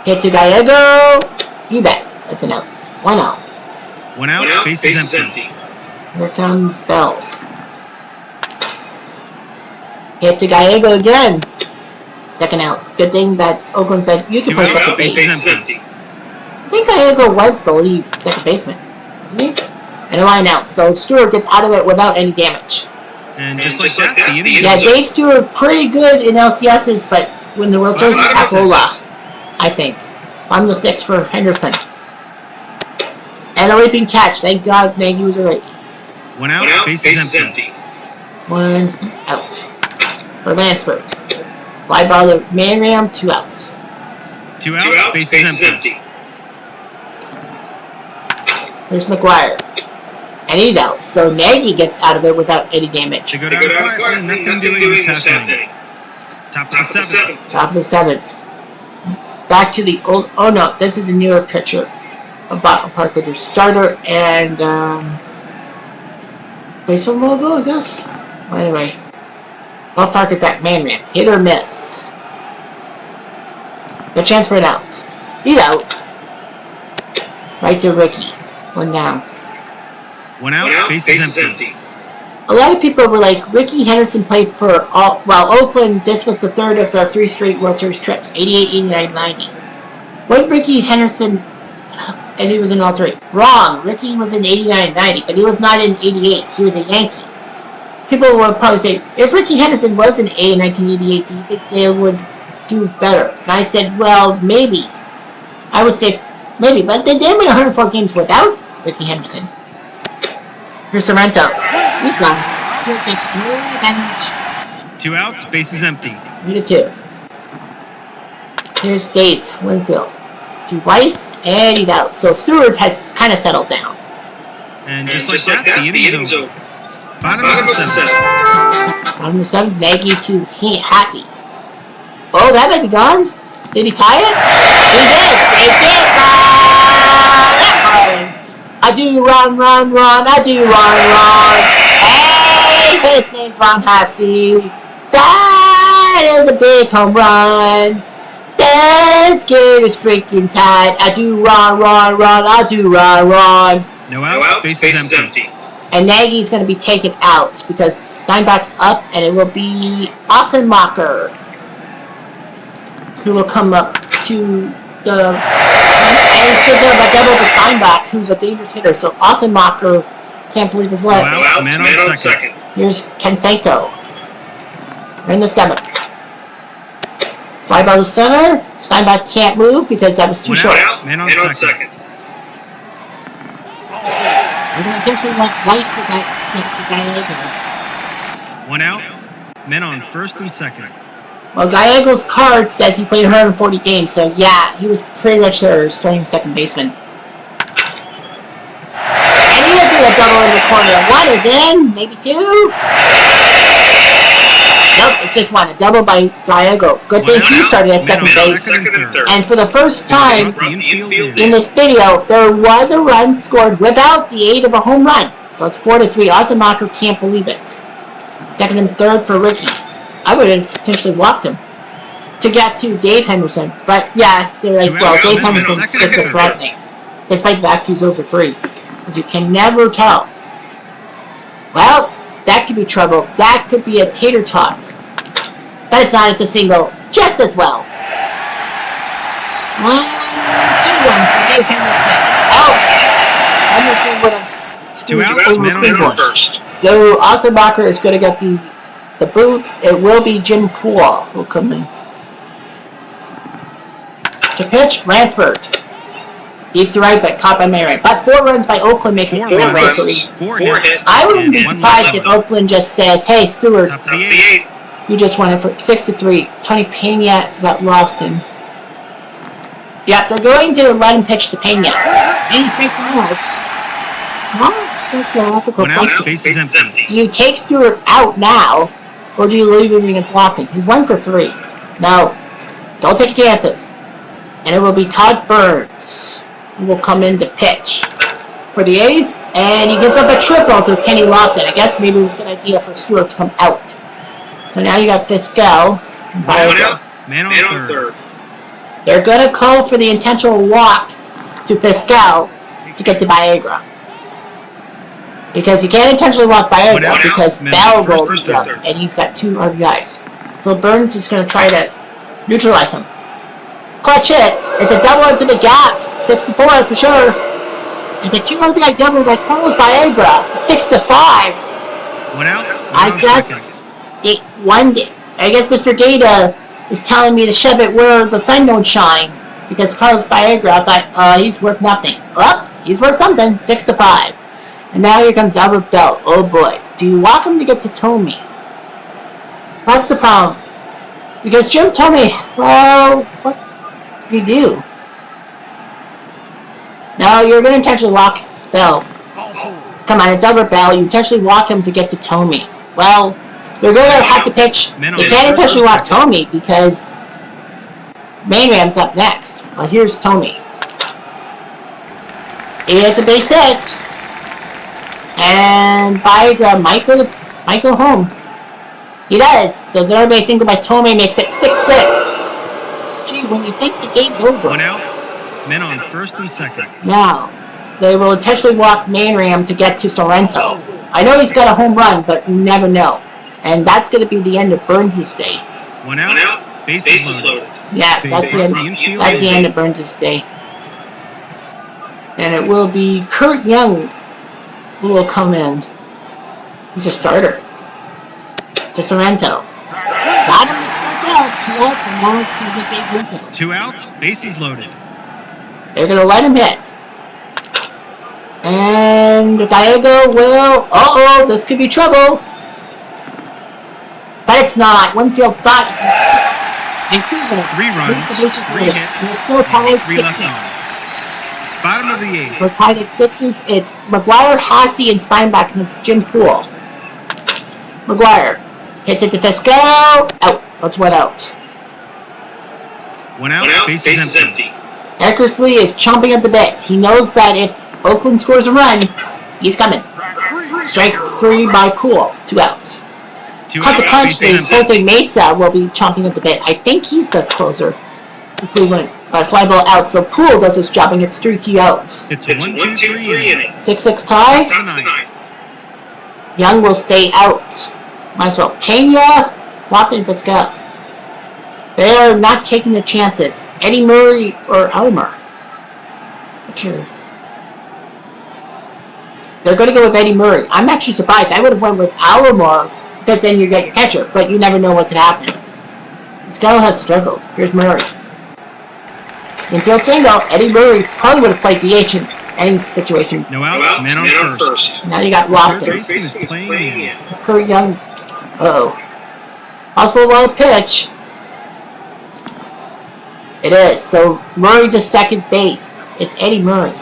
Hit to Gallego. You bet. That's an out. 1 out. 1 out, base is empty. Here comes Bell. Hit to Gallego again. 2nd out. Good thing that Oakland said you can play second base. I think Gallego was the lead second baseman, wasn't he? And a line out. So Stewart gets out of it without any damage. And just like that, the inning. Yeah, Dave Stewart pretty good in LCSs, but when the World Series, Capola, I think. I'm the 6 for Henderson. And a leaping catch. Thank God Nagy was a righty. 1 out, base is empty. 1 out. For Lansford. Fly ball to Manram, 2 outs. 2 outs, base is empty. Here's McGuire. And he's out. So Nagy gets out of there without any damage. They go down quietly, nothing doing this happening. Top of the 7th. Top of the 7th. Back to the old. Oh no, this is a newer picture of Bottle Park with your starter and baseball logo, I guess. Well, anyway, Bottle Park at that man ramp. Hit or miss. No chance for an out. He's out. Right to Ricky. 1 down. 1 out, base is empty. A lot of people were like, Ricky Henderson played for all, well, Oakland, this was the 3rd of their 3 straight World Series trips, 88, 89, 90. When Ricky Henderson, and he was in all 3. Wrong, Ricky was in 89, 90, but he was not in 88, he was a Yankee. people will probably say, if Ricky Henderson was an A in 1988, do you think they would do better? And I said, well, maybe. I would say maybe, but they did win 104 games without Ricky Henderson. Here's Sorrento. He's gone. 2 outs, bases empty. 3-2. Here's Dave Winfield to Weiss, and he's out. So Stewart has kind of settled down. And just like that, the inning's over. Bottom of the 7th. Bottom of the 7th, Nagy to Hasse. Oh, that might be gone. Did he tie it? He did. Saved it. I do run. I do run. Hey, his name's Ron Hasse. That is a big home run. This game is freaking tight. I do run. I do run. No out, bases empty. And Nagy's going to be taken out because Steinbach's up, and it will be Ossenmacher who will come up to the... And he's gives him a double to Steinbach, who's a dangerous hitter. So Ossenmacher can't believe his luck. No out, man on second. Here's Kensenko. We're in the 7th. Fly ball to center. Steinbach can't move because that was too short. Man on second. We're going to potentially want Weiss to get 1 out, men on first and second. Well, Gallego's card says he played 140 games, so yeah, he was pretty much their starting second baseman. And he did a double in the corner. 1 is in, maybe 2. Nope, it's just 1. A double by Gallego. Good thing he started at second base. And for the first time in this video, there was a run scored without the aid of a home run. So it's 4-3. Ossenmacher can't believe it. Second and third for Ricky. I would have potentially walked him to get to Dave Henderson. But yeah, they're like, well, Dave Henderson's just as threatening. Despite the fact he's over 3. Because you can never tell. Well, that could be trouble. That could be a tater tot. But it's not, it's a single. Just as well. 1, 2 runs for Dave Henderson. Oh! Henderson would have... 2 outs, man on first. So, Ossenmacher is going to get the boot. It will be Jim Poole who will come in. To pitch, Ransford. Deep to right, but caught by Mayray. But 4 runs by Oakland makes it 6-3. 4 hits. I wouldn't be surprised if Oakland just says, hey, Stewart, Top of the 8th. you just won it for 6-3. Tony Pena got Lofton. Yep, they're going to let him pitch to Pena. And he makes some outs. Well, that's an ethical 1 out, question. bases empty. Do you take Stewart out now, or do you leave him against Lofton? He's 1 for 3. No, don't take chances. And it will be Todd Burns who will come in to pitch for the A's, and he gives up a triple to Kenny Lofton. I guess maybe it was a good idea for Stewart to come out. So now you got Fiscal. Man on third. They're going to call for the intentional walk to Fiscal to get to Viagra. Because you can't intentionally walk Viagra because Bell will be up, and he's got 2 RBIs. So Burns is going to try to neutralize him. Clutch hit. It's a double into the gap. 6-4 for sure. It's a 2 RBI double by Carlos Viagra. 6-5. 1 out. I guess Mr. Data is telling me to shove it where the sun don't shine because Carlos Viagra thought he's worth nothing. Oops, he's worth something. 6-5. And now here comes Albert Bell. Oh boy. Do you walk him to get to Tomey? That's the problem. Because Jim Tomey, well, what do you do? No, you're going to intentionally walk Bell. Come on, it's Albert Bell. You intentionally walk him to get to Tomey. Well, they're going to have to pitch. They can't intentionally walk Tomey because Mayram's up next. Well, here's Tomey. It's a base hit. And Viagra might go home. He does. So zero base single by Tomey makes it 6-6. Gee, when you think the game's over. 1 out. Men on first and second. Now, they will intentionally walk Mayram to get to Sorrento. I know he's got a home run, but you never know. And that's going to be the end of Burns' day. 1 out. Bases loaded. Yeah, that's the end. That's the end of Burns' day. And it will be Kurt Young who will come in. He's a starter. to Sorrento. Got him to strike out. 2 outs and now he's a big window. 2 outs, bases loaded. They're going to let him hit. And Gallego will... Uh-oh, this could be trouble. But it's not. Winfield thought... And 3 runs, 3 hits, we're still tied 3 left 6-6. on. Bottom of the 8th. We're tied at 6s. It's McGuire, Hasse, and Steinbach against Jim Poole. McGuire hits it to Fiscal. Out. That's 1 out. 1 out, bases empty. Eckersley is chomping at the bit. He knows that if Oakland scores a run, he's coming. Strike 3 by Poole. 2 outs. 2 Consequently, outs, bases Jose Mesa will be chomping at the bit. I think he's the closer for Cleveland. Fly ball out, so Poole does his job and gets 3 key outs. It's a 1-2-3 inning. 6-6 tie. Young will stay out. Might as well. Pena, Lofton, Fiscal. They are not taking their chances. Eddie Murray or Elmer. Sure. They're going to go with Eddie Murray. I'm actually surprised. I would have went with Alomar because then you get your catcher, but you never know what could happen. Fiscal has struggled. Here's Murray. Infield single. Eddie Murray probably would have played DH in any situation. No outs, man on first. Now you got Lofton. Third baseman is playing in. Kurt Young. Uh-oh. Possible wild pitch. It is. So Murray to second base. It's Eddie Murray.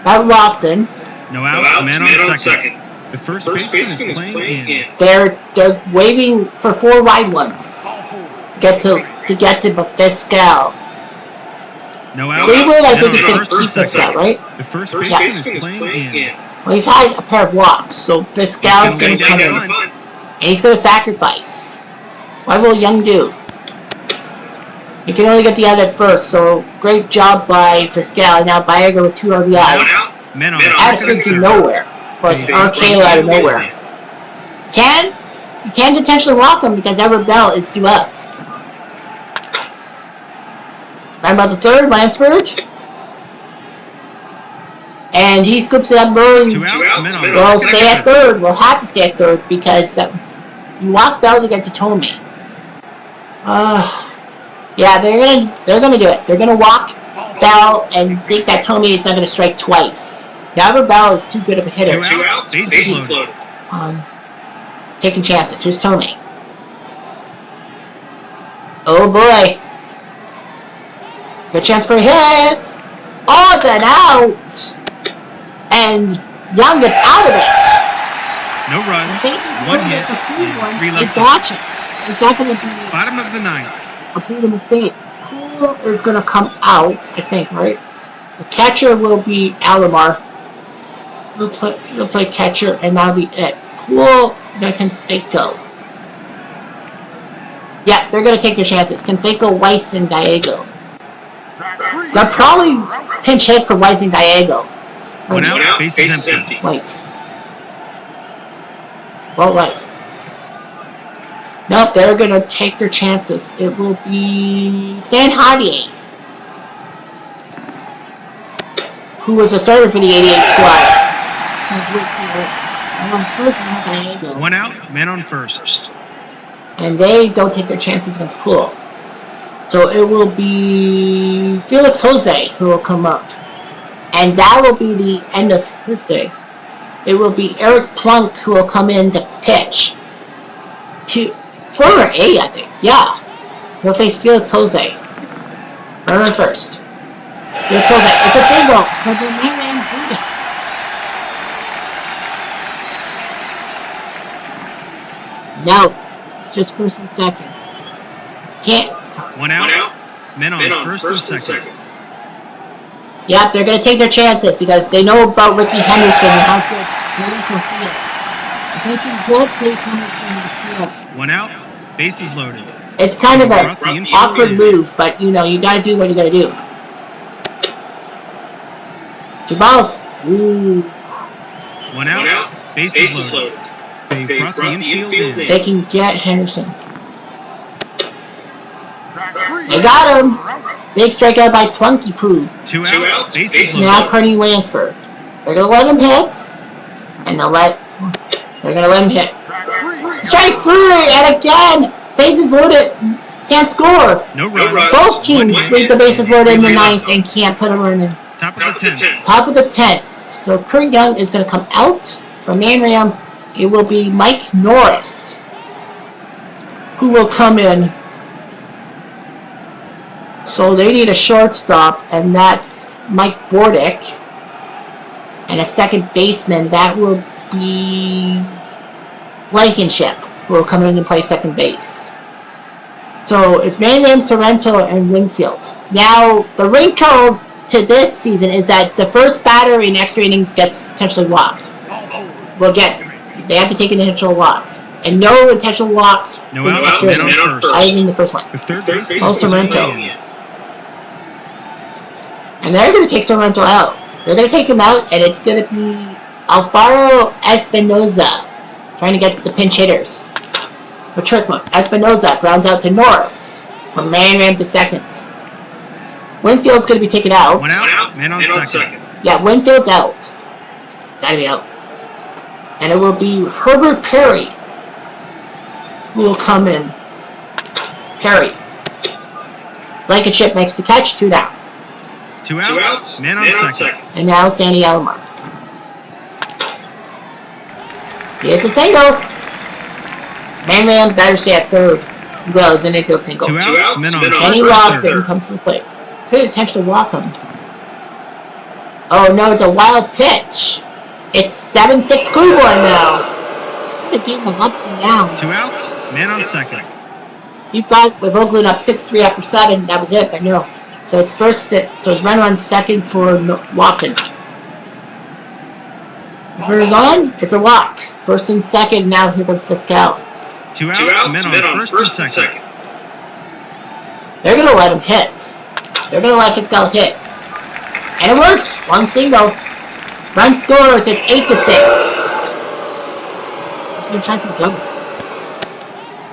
Not Lofton. No outs, man on second. The first baseman is playing in. They're waving for 4 wide ones to get to Fiscal. No outs. Cleveland, I think, is going to keep Fiscal, right? The first baseman is playing in. Well, he's had a pair of walks, so Fiscal's going to come in. And he's going to sacrifice. What will Young do? You can only get the out at first, so great job by Fiscal. Now Baega with 2 RBIs. Out of freaking nowhere. But Arcala out of nowhere. You can't intentionally walk him because Everett Bell is due up. Right about the third, Lansford. And he scoops it up. Murray will stay at third. We'll have to stay at third because you walk Bell to get to Tomei. Yeah, they're gonna do it. They're gonna walk Bell and think that Tomei is not gonna strike twice. Everett Bell is too good of a hitter. 2 outs, bases loaded. Taking chances. Here's Tomei. Oh boy. Good chance for a hit. Oh, it's an out. And Young gets out of it. No runs, 1 hit, and 3 left. Gotcha. Is that going to be Bottom of the 9th. a brutal mistake? Poole is going to come out, I think, right? The catcher will be Alomar. He'll play catcher, and that'll be it. Poole, Canseco. Yeah, they're going to take their chances. Canseco, Weiss, and Gallego. They'll probably pinch hit for Weiss and Gallego. 1 out, bases empty. Weiss. Well, Weiss. Nope, they're going to take their chances. It will be Stan Javier, who was a starter for the 88 squad. 1 out, man on first. And they don't take their chances against Poole. So it will be Felix Jose who will come up. And that will be the end of his day. It will be Eric Plunk who will come in to pitch. To former A, I think. Yeah. He'll face Felix Jose. Runner first. Felix Jose. It's a single. But the man beat it. No. It's just first and second. Can't. 1 out, men on first and second. Yep, they're going to take their chances because they know about Ricky Henderson and how good he can feel. They can both play Henderson in the field. 1 out, bases loaded. It's kind of an awkward move, but you know, you got to do what you got to do. 2 balls. Ooh. 1 out, bases loaded. They brought the infield in. They can get Henderson. They got him. Big strikeout by Plunky Poo. 2 out, bases loaded. Now Carney Lansford. They're gonna let him hit, and they're gonna let him hit. Strike 3, and again, bases loaded, can't score. No runs. Both teams leave the bases loaded in the 9th and can't put a run in. Top of the 10th. Top of the 10th. So Kurt Young is going to come out from Manram. It will be Mike Norris who will come in. So they need a shortstop, and that's Mike Bordick. And a second baseman, that will be Blankenship, who will come in and play second base. So it's Manram, Sorrento, and Winfield. Now, the wrinkle to this season is that the first batter in extra innings gets potentially walked. They have to take an intentional walk. And no intentional walks No in outs, extra men on innings. first. I mean the first one. The third baseman. Oh, Sorrento. And they're going to take Sorrento out. They're going to take him out, and it's going to be Alfaro Espinoza trying to get to the pinch hitters. But Espinoza grounds out to Norris from Manram to second. Winfield's going to be taken out. One out, man on second. Yeah, Winfield's out. Gotta be out. And it will be Herbert Perry who will come in. Perry. Blankenship makes the catch, 2 down. Two outs, man on second. And now Sandy Alomar. It's a single. Manram better stay at third. Well, it's an infield single. Two outs, men on Kenny Lofton comes to the plate. Could intentionally walk him. Oh no, it's a wild pitch. It's 7-6 Cleveland now. The game of ups and downs. Two outs, man on second. You thought with Oakland up 6-3 after 7, that was it, but no. So it's it's runner on second for Lofton. Runners on, it's a walk. First and second, now here comes Fiscal. Two outs, men on first and second. They're going to let him hit. They're going to let Fiscal hit. And it works. One single. Run scores, it's 8-6. He's been trying to go.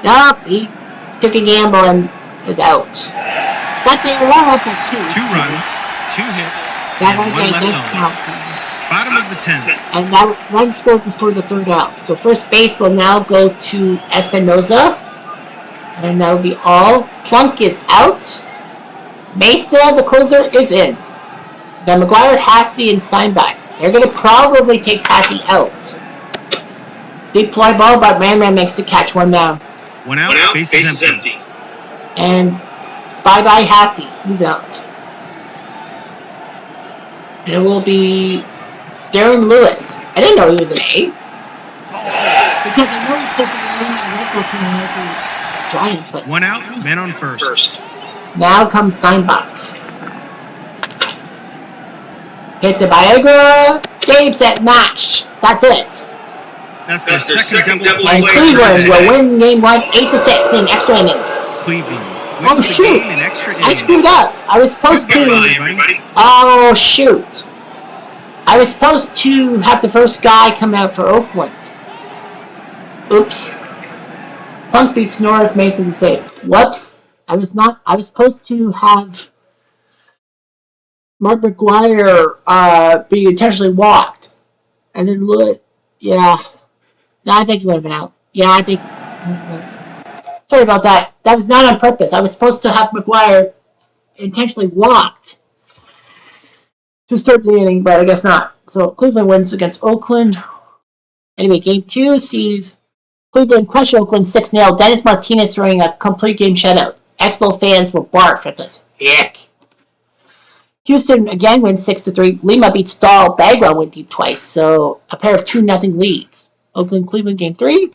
Nope, he took a gamble and is out. But they were up at 2. 2 runs, 2 hits, That and one 1 guy does left count. on. Bottom of the 10th. And that one scored before the 3rd out. So first base will now go to Espinoza. And that will be all. Plunk is out. Mesa, the closer, is in. Now McGuire, Hasse, and Steinbach. They're going to probably take Hasse out. Deep fly ball, but Manram makes the catch, 1 down. 1 out, base is empty. And bye-bye Hasse. He's out. And it will be Darren Lewis. I didn't know he was an A. Because I know he played for the Red Sox and the Giants. But 1 out, man on first. now comes Steinbach. Hit to Viagra. Game, set, match. That's it. That's their second double And play. Cleveland will win game 1, 8-6 in extra innings. Cleveland. Oh shoot! I screwed up. I was supposed to. Oh shoot! I was supposed to have the first guy come out for Oakland. Oops. Punk beats Norris, Mason to save. Whoops. I was supposed to have Mark McGuire be intentionally walked, and then Lewis. Yeah. No, I think he would have been out. Yeah, I think. Sorry about that. That was not on purpose. I was supposed to have McGuire intentionally walked to start the inning, but I guess not. So Cleveland wins against Oakland. Anyway, game 2 sees Cleveland crush Oakland 6-0. Dennis Martinez throwing a complete game shutout. Expo fans will barf at this. Heck. Houston again wins 6-3. Lima beats Dahl. Bagwell went deep twice, so a pair of 2-0 leads. Oakland Cleveland game 3.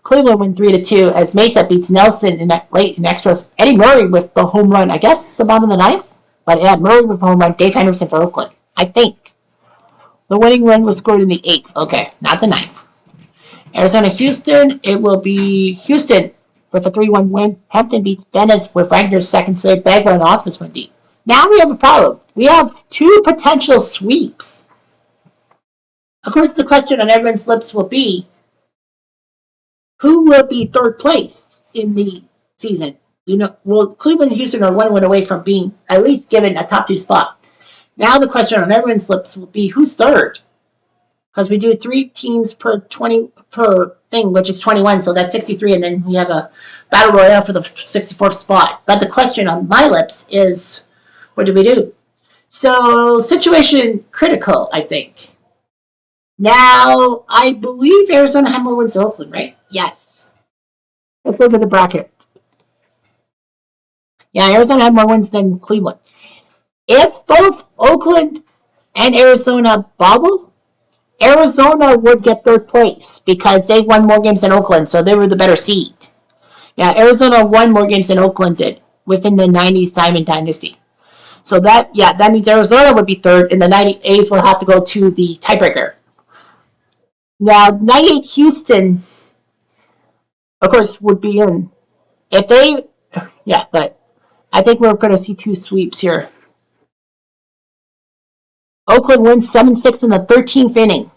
Cleveland win 3-2 as Mesa beats Nelson late in extras. Eddie Murray with the home run. I guess the bottom of the 9th? But yeah, Murray with the home run. Dave Henderson for Oakland. I think. The winning run was scored in the 8th. Okay, not the 9th. Arizona Houston. It will be Houston with a 3-1 win. Hampton beats Venice with Wagner's second save. Bagwell and Osmus went deep. Now we have a problem. We have 2 potential sweeps. Of course, the question on everyone's lips will be, who will be 3rd place in the season? Well, Cleveland and Houston are 1 win away from being at least given a top 2 spot. Now the question on everyone's lips will be, who's 3rd? because we do 3 teams per 20 per thing, which is 21, so that's 63, and then we have a battle royale for the 64th spot. But the question on my lips is, what do we do? So, situation critical, I think. Now, I believe Arizona had more wins than Oakland, right? Yes. Let's look at the bracket. Yeah, Arizona had more wins than Cleveland. If both Oakland and Arizona bobble, Arizona would get third place because they won more games than Oakland, so they were the better seed. Yeah, Arizona won more games than Oakland did within the 90s Diamond Dynasty. So that means Arizona would be third, and the 98s will have to go to the tiebreaker. Now, 98 Houston, of course, would be in. If they, but I think we're going to see 2 sweeps here. Oakland wins 7-6 in the 13th inning.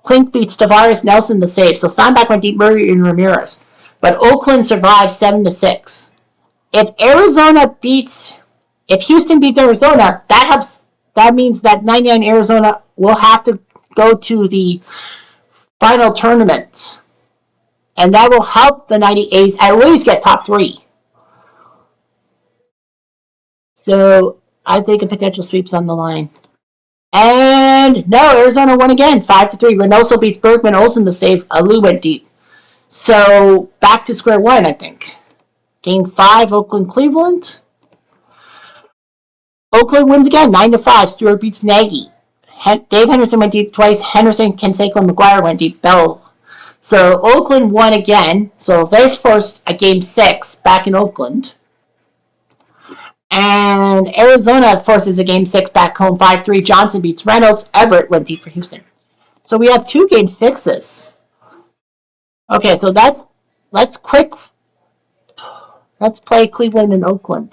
Klink beats Tavares Nelson to save, so Steinbach went deep Murray and Ramirez. But Oakland survived 7-6. If Houston beats Arizona, that helps. That means that 99 Arizona will have to go to the final tournament, and that will help the 98s at least get top 3. So I think a potential sweep's on the line. And no, Arizona won again, 5-3. Reynoso beats Bergman Olsen to save. Alou went deep. So back to square one, I think. Game 5, Oakland Cleveland. Oakland wins again, 9-5. Stewart beats Nagy. Dave Henderson went deep twice. Henderson, Canseco, and McGuire went deep. Bell. So Oakland won again. So they forced a game 6 back in Oakland. And Arizona forces a game 6 back home, 5-3. Johnson beats Reynolds. Everett went deep for Houston. So we have 2 game 6s. Okay, so let's play Cleveland and Oakland.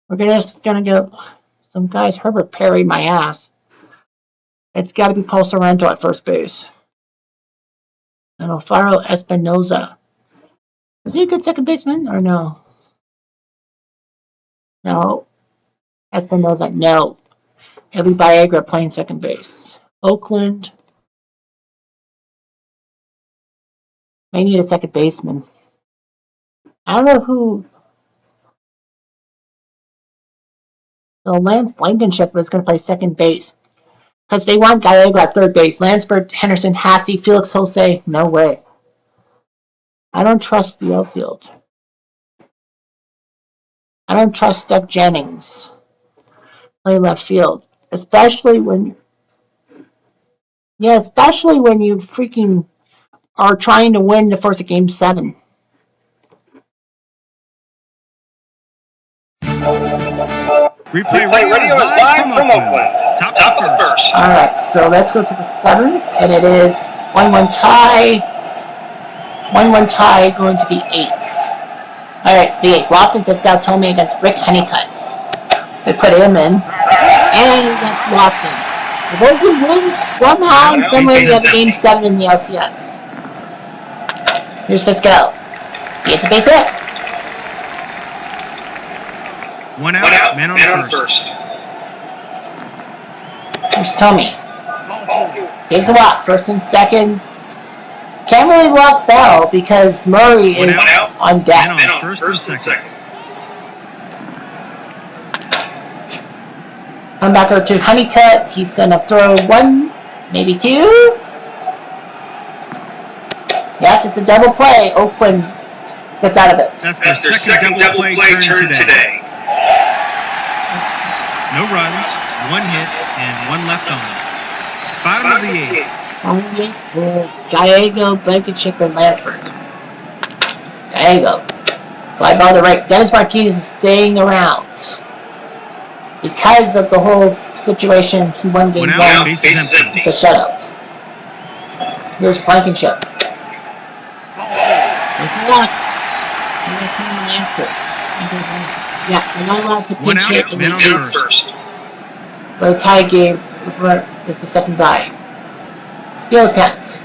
We're gonna get some guys. Herbert Perry, my ass. It's got to be Paul Sorrento at first base. And Alfaro Espinoza. Is he a good second baseman or no? No. Espinoza, no. It'll be Viagra playing second base. Oakland. They need a second baseman. I don't know who. So Lance Blankenship is going to play second base. Because they want Gallego at third base. Lansford, Henderson, Hassey, Felix Jose. No way. I don't trust the outfield. I don't trust Doug Jennings. Play left field. Especially when you freaking are trying to win the first of game 7. Replay radio is live from Oakland. Top of first. Alright, so let's go to the 7th, and it is 1-1 tie. 1-1 tie going to the 8th. Alright, the 8th. Lofton Fiscal Tomei against Rick Honeycutt. They put him in. And that's Lofton. If Oakland wins, somehow and some way we have a game 7 in the LCS. Here's Fiscal. He gets a base hit. One out, man on first. Here's Tomei. Takes a walk, first and second. Can't really walk Bell because Murray is on deck. Man on first and second. Come back over to Honeycutt. He's going to throw 1, maybe 2. Yes, it's a double play. Oakland gets out of it. That's their second double play turn today. No runs, 1 hit, and 1 left on. Bottom of the 8th. Gallego, Blankenship, and Lansford. Gallego. Fly ball to the right. Dennis Martinez is staying around. Because of the whole situation, he won game 1 with the shutout. Here's Blankenship. Yeah, we're not allowed to pinch hit in the 8th. But a tie game with the second guy. Steal attempt.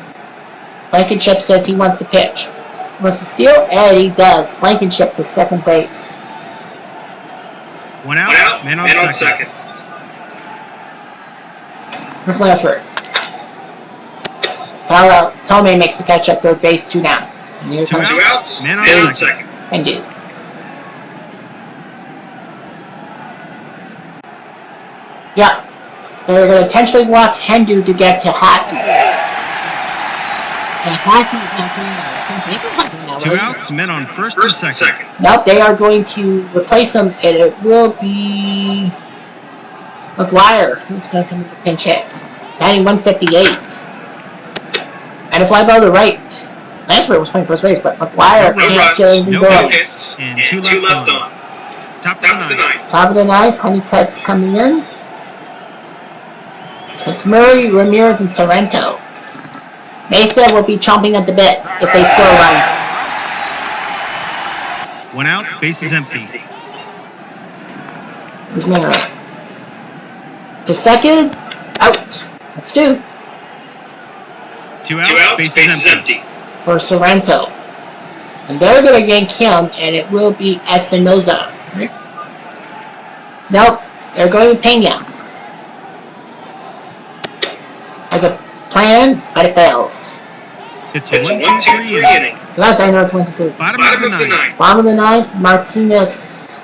Blankenship says he wants to pitch. He wants to steal, and he does. Blankenship to second base. 1 out, man on second. Here's Lansford. Tomei makes the catch at third base, 2 down. And here Two comes outs, man on second. Hendu. Yeah. They're going to intentionally walk Hendu to get to Hassie. And Hassie's not doing that. Canseco's not doing that. Two outs, men on first and second. Nope, they are going to replace him, and it will be McGuire who's going to come in the pinch hit. Batting 158. And a fly ball to the right. Lansbury was playing first base, but McGuire can't get anything going. And two left on. Top of the ninth. Top of the ninth, Honeycutt's coming in. It's Murray, Ramirez, and Sorrento. Mesa will be chomping at the bit if they score a run. 1 out, base is empty. Who's Manor? To second, out. That's 2. 2 outs, base is empty. For Sorrento. And they're going to yank him, and it will be Espinoza. Right? Nope, they're going to Pena. As a plan, but it fails. It's a 1-2-3 inning. Last I know it's 1-2-3. Bottom of the ninth. Bottom of the ninth, Martinez.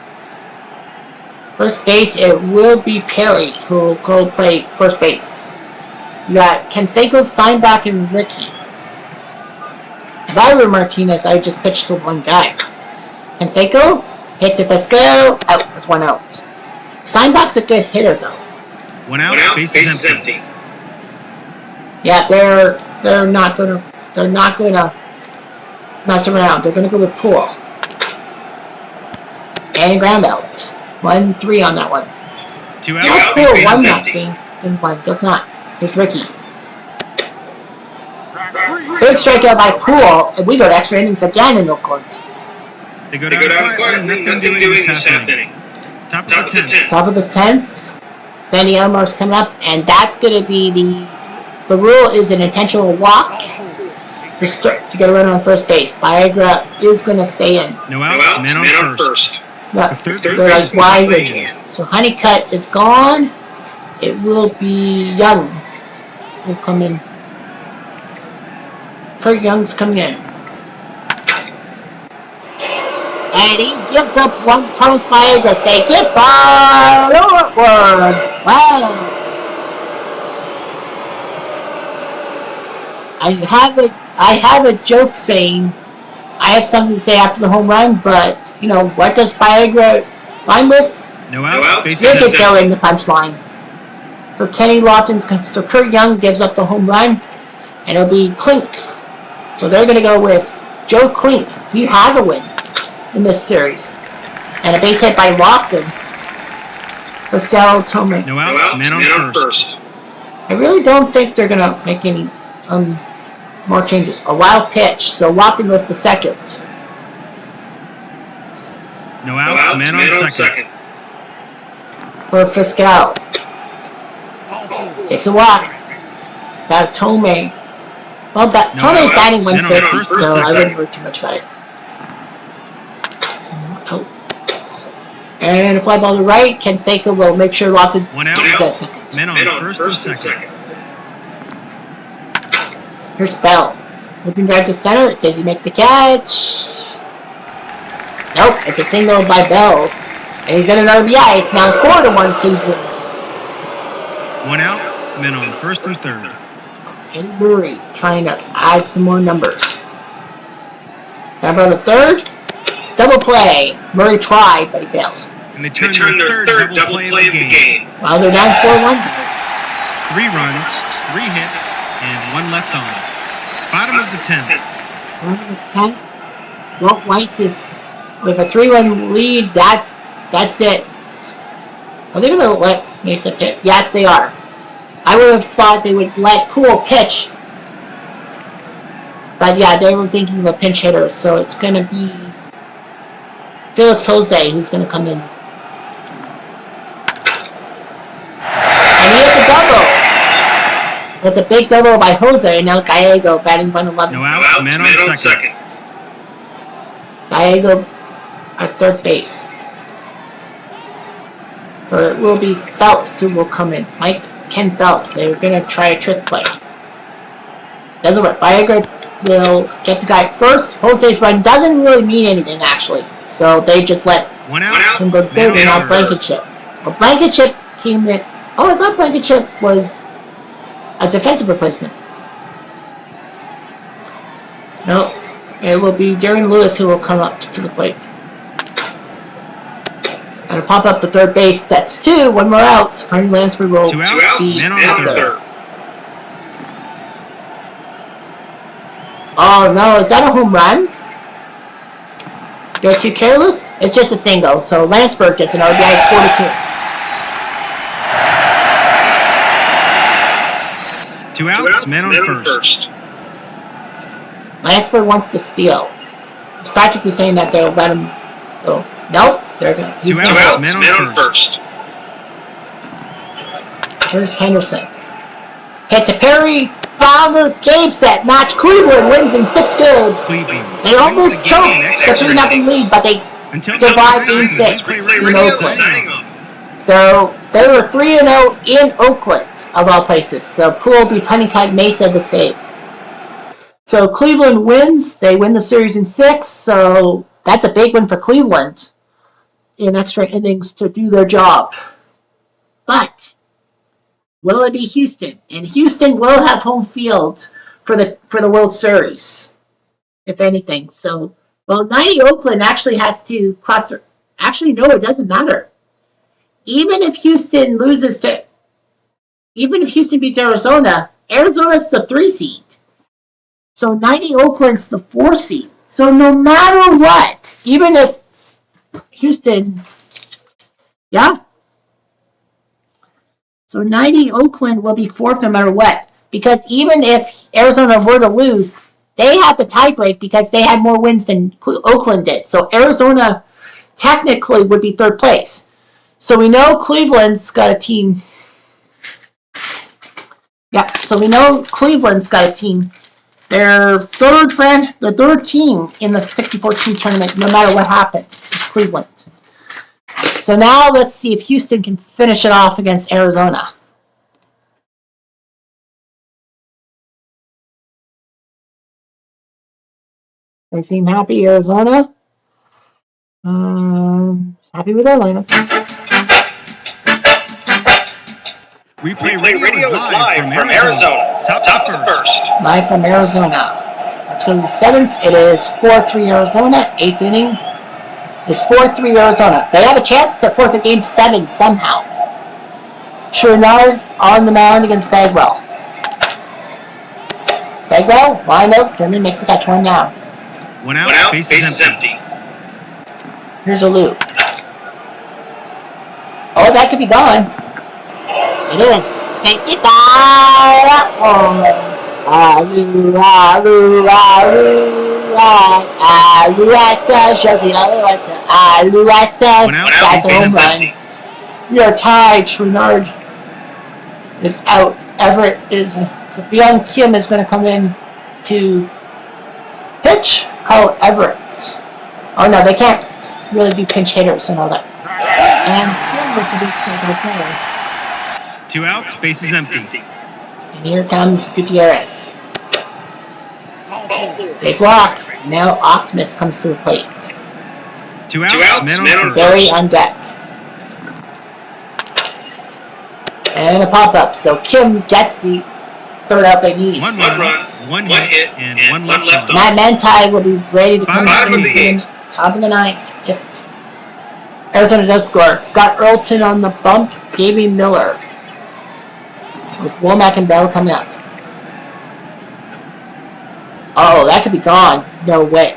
First base, it will be Perry who will go play first base. You got Canseco, Steinbach, and Ricky. If I were Martinez, I would just pitch to one guy. Canseco, hit to Fiscal, out. That's 1 out. Steinbach's a good hitter, though. 1 out, base is empty. Yeah, they're not gonna mess around. They're gonna go with Poole. And ground out. 1-3 on that one. 2 outs. Yeah, Poole won that game. Game 1 does not. Here's Ricky. Big strikeout by Poole, and we go to extra innings again in Oakland. They go down quietly, nothing doing this half inning. Top of the 10th. Top of the 10th. Sandy Elmore's coming up, and that's gonna be the rule is an intentional walk to get a run on first base. Viagra is going to stay in. No outs, man on first. They're like wide range. So Honeycutt is gone. It will be Young will come in. Kurt Young's coming in. And he gives up one. Carlos Viagra say goodbye. Wow. I have a joke saying I have something to say after the home run, but you know what does Viagra rhyme with? No out. You can fill in the punchline. So Kenny Lofton's so Kurt Young gives up the home run, and it'll be Klink. So they're gonna go with Joe Klink. He has a win in this series, and a base hit by Lofton. Pascal Tomei. No out. Man on first. I really don't think they're gonna make any more changes. A wild pitch, so Lofton goes to second. No outs, man on second. For Fiscal. Takes a walk. Got Tomei. Well, Tomei's batting 150, so I wouldn't worry too much about it. Oh. And a fly ball to the right. Canseco will make sure Lofton is at second. Men on first and second. Here's Bell. Looking drive to center. Does he make the catch? Nope. It's a single by Bell. And he's got an RBI. It's now 4-1 Cleveland. 1 out. Men on first and third. And Murray trying to add some more numbers. Number on the third. Double play. Murray tried, but he fails. And they turn their third double play of the game. Well, they're down 4-1. 3 runs, 3 hits, and 1 left on. Bottom of the 10th. Bottom of the 10th. Walt Weiss is with a 3-1 lead. That's it. Are they going to let Mesa pitch? Yes, they are. I would have thought they would let Poole pitch. But yeah, they were thinking of a pinch hitter, so it's going to be Felix Jose who's going to come in. And he hits a double. That's a big double by Jose, and now Gallego batting 111. No outs, man on second. Gallego at third base. So it will be Phelps who will come in. Ken Phelps. They're going to try a trick play. Doesn't work. Viagra will get the guy first. Jose's run doesn't really mean anything, actually. So they just let him go third and not Blankenship. But Blankenship came in. Oh, I thought Blankenship was a defensive replacement. No, it will be Darren Lewis who will come up to the plate. Gonna pop up the third base. That's 2. 1 more out. Carney Lansford will be up there. Oh no, is that a home run? You're too careless? It's just a single, so Lansford gets an RBI. It's 2 outs, men on first. Lansford wants to steal. He's practically saying that they'll let him go. Nope, they're gonna. He's 2 gonna outs, go. men on first. Here's Henderson. Hit to Perry. Fowler game set. Match. Cleveland wins in 6 games. They almost choked the 3-0 lead, but they survived Game 6 in Oakland. So they were 3-0 in Oakland, of all places. So Poole beats Honeycutt Mesa the save. So Cleveland wins. They win the series in 6. So that's a big win for Cleveland in extra innings to do their job. But will it be Houston? And Houston will have home field for the World Series, if anything. So, well, 90 Oakland actually has to cross their... Actually, no, it doesn't matter. Even if Houston beats Arizona, Arizona's the 3 seed. So 90 Oakland's the 4 seed. So no matter what, even if Houston... Yeah. So 90 Oakland will be 4th no matter what. Because even if Arizona were to lose, they have the tiebreak because they had more wins than Oakland did. So Arizona technically would be 3rd place. So we know Cleveland's got a team. Yeah, so we know Cleveland's got a team. Their third team in the 64-team tournament, no matter what happens, is Cleveland. So now let's see if Houston can finish it off against Arizona. They seem happy, Arizona. Happy with their lineup. We play radio live from Arizona. Top of the first. Live from Arizona. Let's go to the 7th. It is 4-3 Arizona. 8th inning is 4-3 Arizona. They have a chance to force a game 7 somehow. Chouinard on the mound against Bagwell. Bagwell, wind up, Finley makes the catch 1 down. 1 out, base is empty. Here's a loop. Oh, that could be gone. It is. Safety foul. That one. Alouette, Chelsea, Alouette. That's a home run. We are tied. Chouinard is out. Everett is. So Byung Kim is going to come in to pitch. Carl Everett. Oh no, they can't really do pinch hitters and all that. And Kim with the big single player. 2 outs, base is empty. And here comes Gutierrez. Big walk. Now Osmus comes to the plate. 2 outs, men on first. Barry on deck. And a pop-up. So Kim gets the 3rd out they need. 1 run, 1 hit, and 1 left on. Matt Manti will be ready to come in top of the 9th if Arizona does score. Scott Earlton on the bump. Davey Miller. With Womack and Bell coming up. Oh, that could be gone. No way.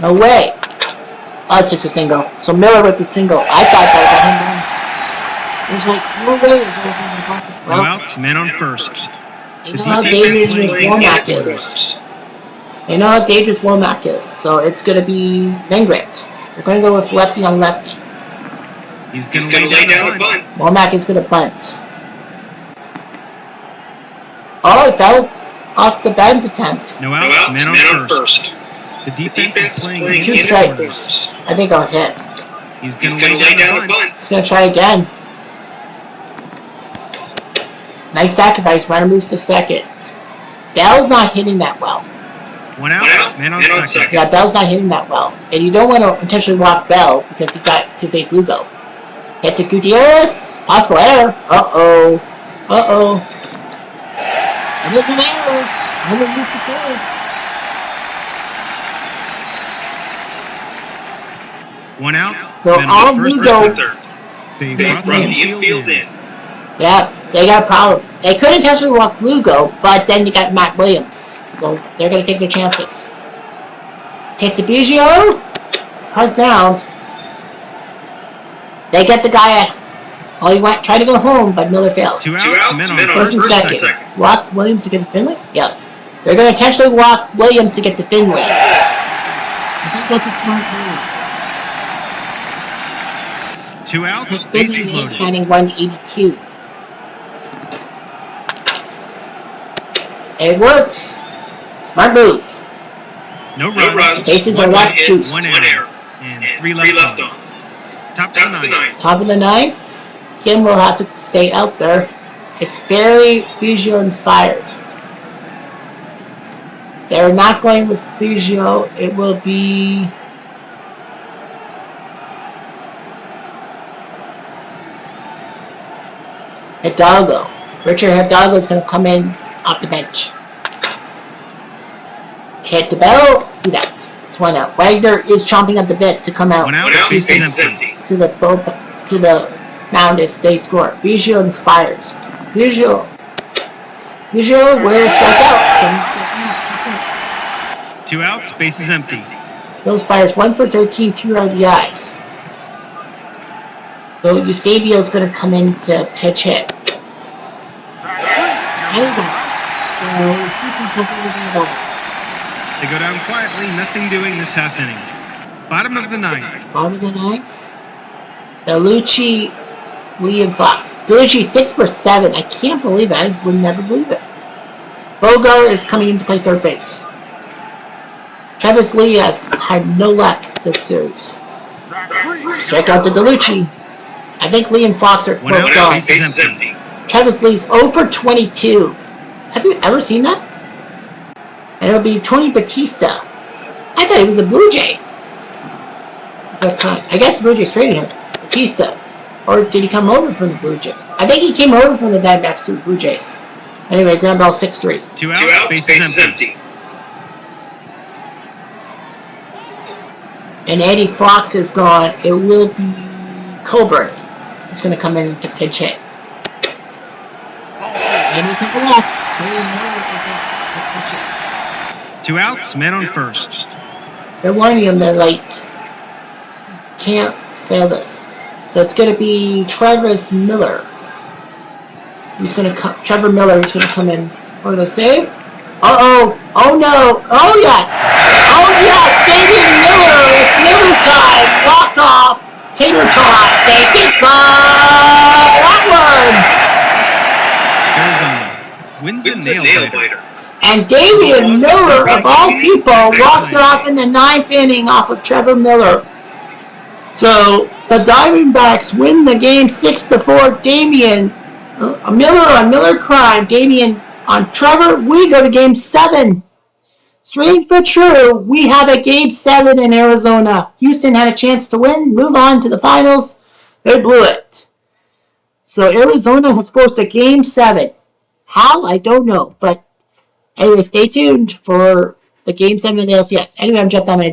No way. Oh, it's just a single. So Miller with the single. I thought that was a home run. There's like no way it's going to be 2 outs, men on first. They know how dangerous Womack is. They know how dangerous Womack is. So it's going to be Mengrit. They're going to go with lefty on lefty. He's going to lay down a bunt. Womack is going to bunt. Oh, it fell off the bunt attempt. No outs, men on first. The defense is playing 2 strikes. I think I'll hit. He's going to lay down a bunt. He's going to try again. Nice sacrifice. Runner moves to second. Bell's not hitting that well. 1 out, man on second. Yeah, Bell's not hitting that well. And you don't want to intentionally walk Bell because you got to face Lugo. Hit to Gutierrez. Possible error. Uh-oh. Uh-oh. It is an error. I'm going to lose the third. 1 out. So all Lugo. They brought the infield in. Yeah, they got a problem. They could intentionally walk Lugo, but then you got Matt Williams. So they're going to take their chances. Hit to Biggio. Hard ground. They get the guy at. Oh, he went try to go home, but Miller fails. 2 outs, men on First and second. Walk Williams to get to Finley? Yep. They're going to intentionally walk Williams to get to Finley. I think that's a smart move. 2 outs, His Finley is loaded. handing 182. It works. Smart move. No runs. Bases are left juiced. 1 error. And 3 left on. Top of the ninth. Top of the ninth. Kim will have to stay out there. It's very Biggio inspired. They're not going with Biggio. It will be Hidalgo. Richard Hidalgo is going to come in off the bench. Hit the bell. He's out. It's 1 out. Wagner is chomping at the bit to come out. 1 out. Base is empty. To the mound if they score. Biggio inspires. Biggio will strike out. 2 outs. Base is empty. Bill inspires 1 for 13, 2 RBIs. So Eusebio is going to come in to pitch hit. They go down quietly, nothing doing this half inning. Bottom of the ninth. Bottom of the ninth. Delucci, William Fox. Delucci 6 for 7. I can't believe it. I would never believe it. Bogart is coming in to play third base. Travis Lee has had no luck this series. Strike out to Delucci. I think Lee and Fox are both gone. Travis Lee's 0 for 22. Have you ever seen that? And it'll be Tony Batista. I thought he was a Blue Jay at that time. I guess the Blue Jays traded him. Batista. Or did he come over from the Blue Jays? I think he came over from the Diamondbacks to the Blue Jays. Anyway, ground ball 6-3. 2 outs, base is empty. And Eddie Fox is gone. It will be Colbert who's going to come in to pitch hit. And people left. 2 outs, men on first. They're warning him. They're like, can't fail this. So it's going to be Travis Miller. Trevor Miller is going to come in for the save. Uh-oh. Oh, no. Oh, yes. Oh, yes. David Miller. It's Miller time. Walk off. Tater tot. Say goodbye. That one. Wins a nail biter. And David Miller, of all people, walks it off in the 9th inning off of Trevor Miller. So the Diamondbacks win the game 6-4. Damian Miller on Miller crime. Damian on Trevor. We go to game 7. Strange but true. We have a game 7 in Arizona. Houston had a chance to win, move on to the finals. They blew it. So Arizona has forced a game 7. How? I don't know. But anyway, stay tuned for the game 7 of the LCS. Anyway, I'm Jeff Diamond.